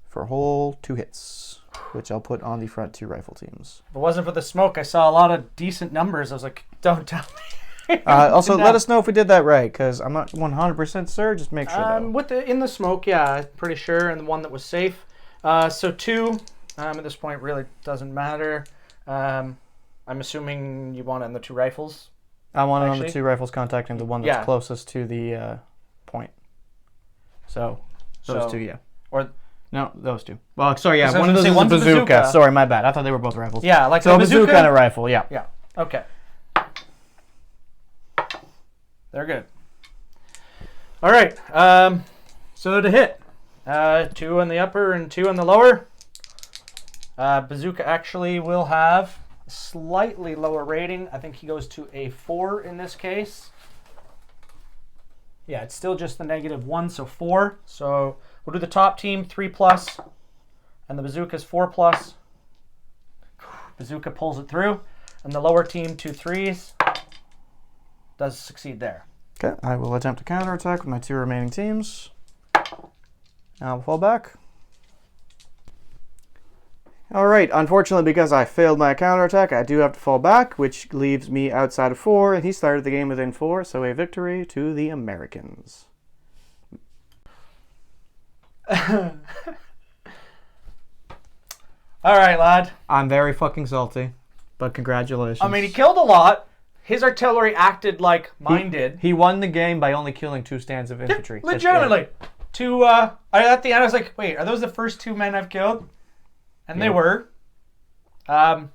For a whole 2 hits, which I'll put on the front 2 rifle teams. If it wasn't for the smoke, I saw a lot of decent numbers. I was like, don't tell me. Also, let us know if we did that right, because I'm not 100% sure. Just make sure. With in the smoke, yeah, I'm pretty sure, and the one that was safe. So 2 at this point really doesn't matter. I'm assuming you want it on the 2 rifles. I want it on the 2 rifles contacting the one that's closest to the point. So those 2, yeah. Or no, those 2. Well, sorry, yeah. So One of those is a bazooka. Sorry, my bad. I thought they were both rifles. Yeah, like so a bazooka and a rifle. Yeah. Yeah. Okay. They're good. All right. So to hit, 2 on the upper and 2 on the lower. Bazooka actually will have a slightly lower rating. I think he goes to a 4 in this case. Yeah, it's still just the -1, so 4. So we'll do the top team 3+, and the bazooka's 4+. Bazooka pulls it through, and the lower team 2 3s does succeed there. Okay, I will attempt to counterattack with my 2 remaining teams. I'll fall back. Alright, unfortunately because I failed my counterattack, I do have to fall back, which leaves me outside of 4, and he started the game within 4, so a victory to the Americans. Alright, lad. I'm very fucking salty, but congratulations. I mean, he killed a lot. His artillery acted like mine did. He won the game by only killing 2 stands of infantry. Legitimately. At the end, I was like, wait, are those the first 2 men I've killed? And they were. I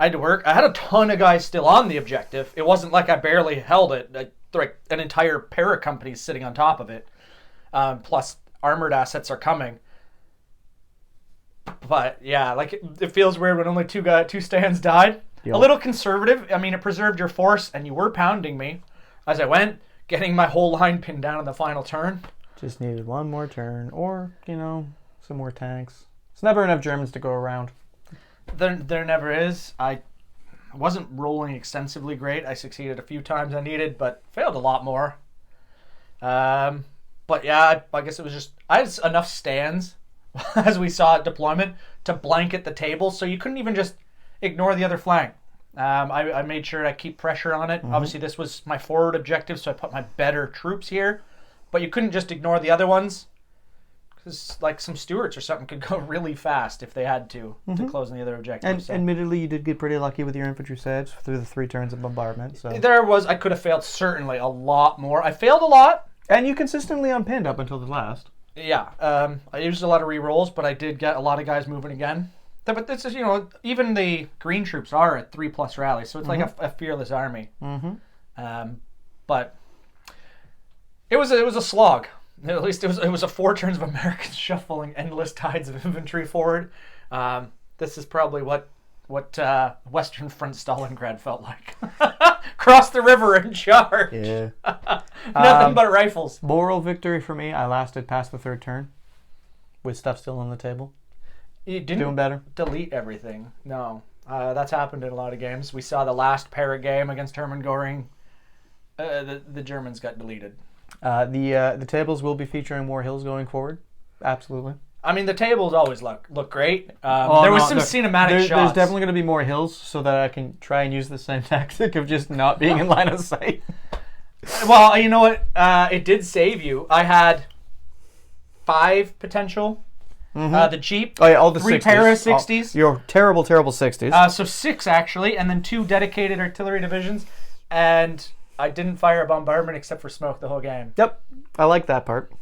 had to work. I had a ton of guys still on the objective. It wasn't like I barely held it. Like an entire para company sitting on top of it. Plus, armored assets are coming. But yeah, like it feels weird when only 2 stands died. Yep. A little conservative. I mean, it preserved your force, and you were pounding me as I went, getting my whole line pinned down in the final turn. Just needed one more turn, or some more tanks. It's never enough Germans to go around. There never is. I wasn't rolling extensively great. I succeeded a few times I needed, but failed a lot more. But yeah, I guess it was just I had enough stands as we saw at deployment to blanket the table, so you couldn't even just ignore the other flank. I made sure to keep pressure on it. Obviously, this was my forward objective, so I put my better troops here. But you couldn't just ignore the other ones, because like some Stuarts or something could go really fast if they had to close on the other objectives. And so. admittedly, you did get pretty lucky with your infantry saves through the 3 turns of bombardment. So I could have failed certainly a lot more. I failed a lot. And you consistently unpinned up until the last. Yeah, I used a lot of re-rolls, but I did get a lot of guys moving again. But this is, even the green troops are at 3+ rallies, so it's like a fearless army. But it was a slog. At least it was a 4 turns of Americans shuffling endless tides of infantry forward. This is probably what Western Front Stalingrad felt like. Cross the river and charge. Yeah. Nothing but rifles. Moral victory for me. I lasted past the 3rd turn with stuff still on the table. You didn't Doing better. delete everything. No. That's happened in a lot of games. We saw the last para game against Herman Goering. The Germans got deleted. The tables will be featuring more hills going forward. Absolutely. I mean, the tables always look great. There was some cinematic shots. There's definitely going to be more hills so that I can try and use the same tactic of just not being in line of sight. Well, you know what? It did save you. I had 5 potential. The Jeep. Oh yeah, all the 3 60s. para 60s. Your terrible 60s. So 6 actually, and then 2 dedicated artillery divisions. And I didn't fire a bombardment except for smoke the whole game. Yep, I like that part.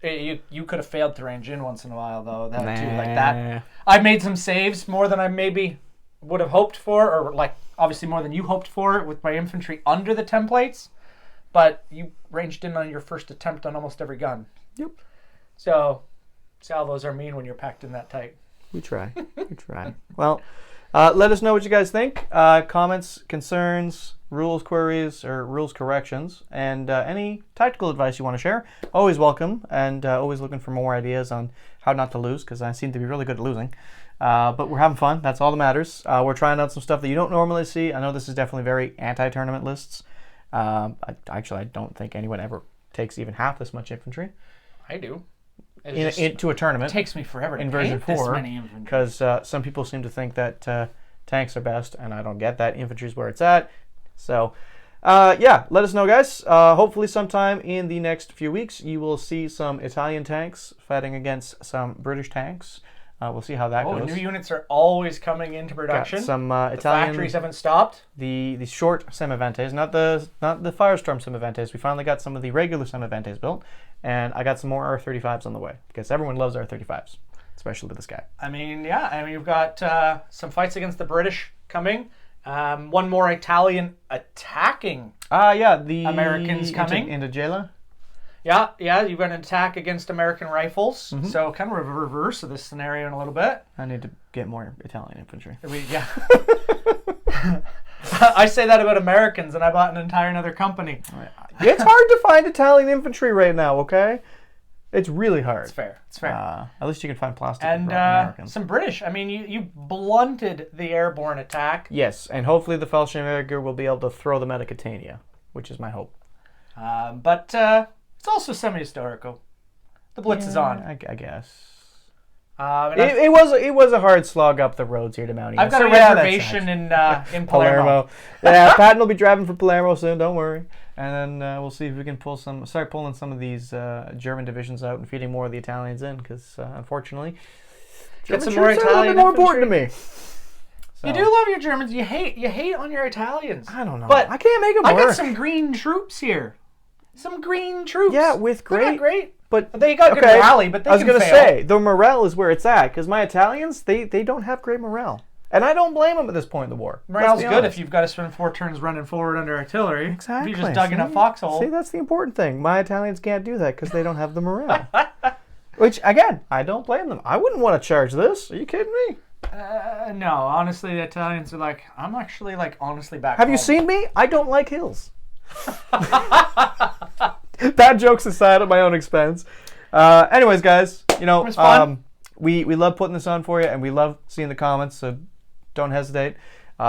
You could have failed to range in once in a while though. That. I made some saves more than I maybe would have hoped for, or like obviously more than you hoped for with my infantry under the templates. But you ranged in on your first attempt on almost every gun. Yep. So salvos are mean when you're packed in that tight. We try. Well, let us know what you guys think. Comments, concerns, rules queries, or rules corrections, and any tactical advice you want to share. Always welcome, and always looking for more ideas on how not to lose, because I seem to be really good at losing. But we're having fun. That's all that matters. We're trying out some stuff that you don't normally see. I know this is definitely very anti-tournament lists. I don't think anyone ever takes even half this much infantry. I do. Into a tournament. It takes me forever to in version paint 4, this many infantry. because some people seem to think that tanks are best, and I don't get that. Infantry's where it's at. So, yeah, let us know, guys. Hopefully sometime in the next few weeks, you will see some Italian tanks fighting against some British tanks. We'll see how that goes. New units are always coming into production. Got some the Italian factories haven't stopped. The short Semiventes, not the Firestorm Semiventes. We finally got some of the regular Semiventes built, and I got some more R35s on the way, because everyone loves R35s, especially this guy. I mean, yeah, you've got some fights against the British coming. One more Italian attacking. The Americans coming into Gela. Yeah, you've got an attack against American rifles. So kind of a reverse of this scenario in a little bit. I need to get more Italian infantry. Yeah. I say that about Americans, and I bought an entire another company. It's hard to find Italian infantry right now, okay? It's really hard. It's fair. At least you can find plastic and Americans. some British. I mean, you blunted the airborne attack. Yes, and hopefully the Fallschirmjäger will be able to throw them at a Catania, which is my hope. But it's also semi-historical. The Blitz is on. I guess. It was a hard slog up the roads here to Mount Enna. I've got a reservation in Palermo. Yeah, Patton will be driving for Palermo soon. Don't worry. And then we'll see if we can start pulling some of these German divisions out and feeding more of the Italians in, because unfortunately, get some German more troops are a little Italian bit more important to me. So. You do love your Germans. You hate on your Italians. I don't know. But I can't make them I work. got some green troops here. Some green troops. Yeah, with They're not great. great. But They got good rally, but they I was can gonna fail. say the morale is where it's at, because my Italians they don't have great morale, and I don't blame them at this point in the war. Morale's good if you've got to spend 4 turns running forward under artillery. Exactly. If you just dug in a foxhole. See, that's the important thing. My Italians can't do that because they don't have the morale. Which again, I don't blame them. I wouldn't want to charge this. Are you kidding me? No, honestly, the Italians are like, I'm actually honestly back. Have you seen me? I don't like hills. Bad jokes aside at my own expense. Anyways, guys, It was fun. we love putting this on for you, and we love seeing the comments, so don't hesitate.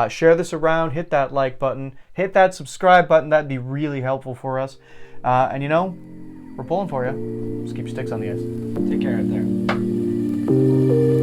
Share this around, hit that like button, hit that subscribe button. That'd be really helpful for us. And We're pulling for you. Just keep your sticks on the ice. Take care out there.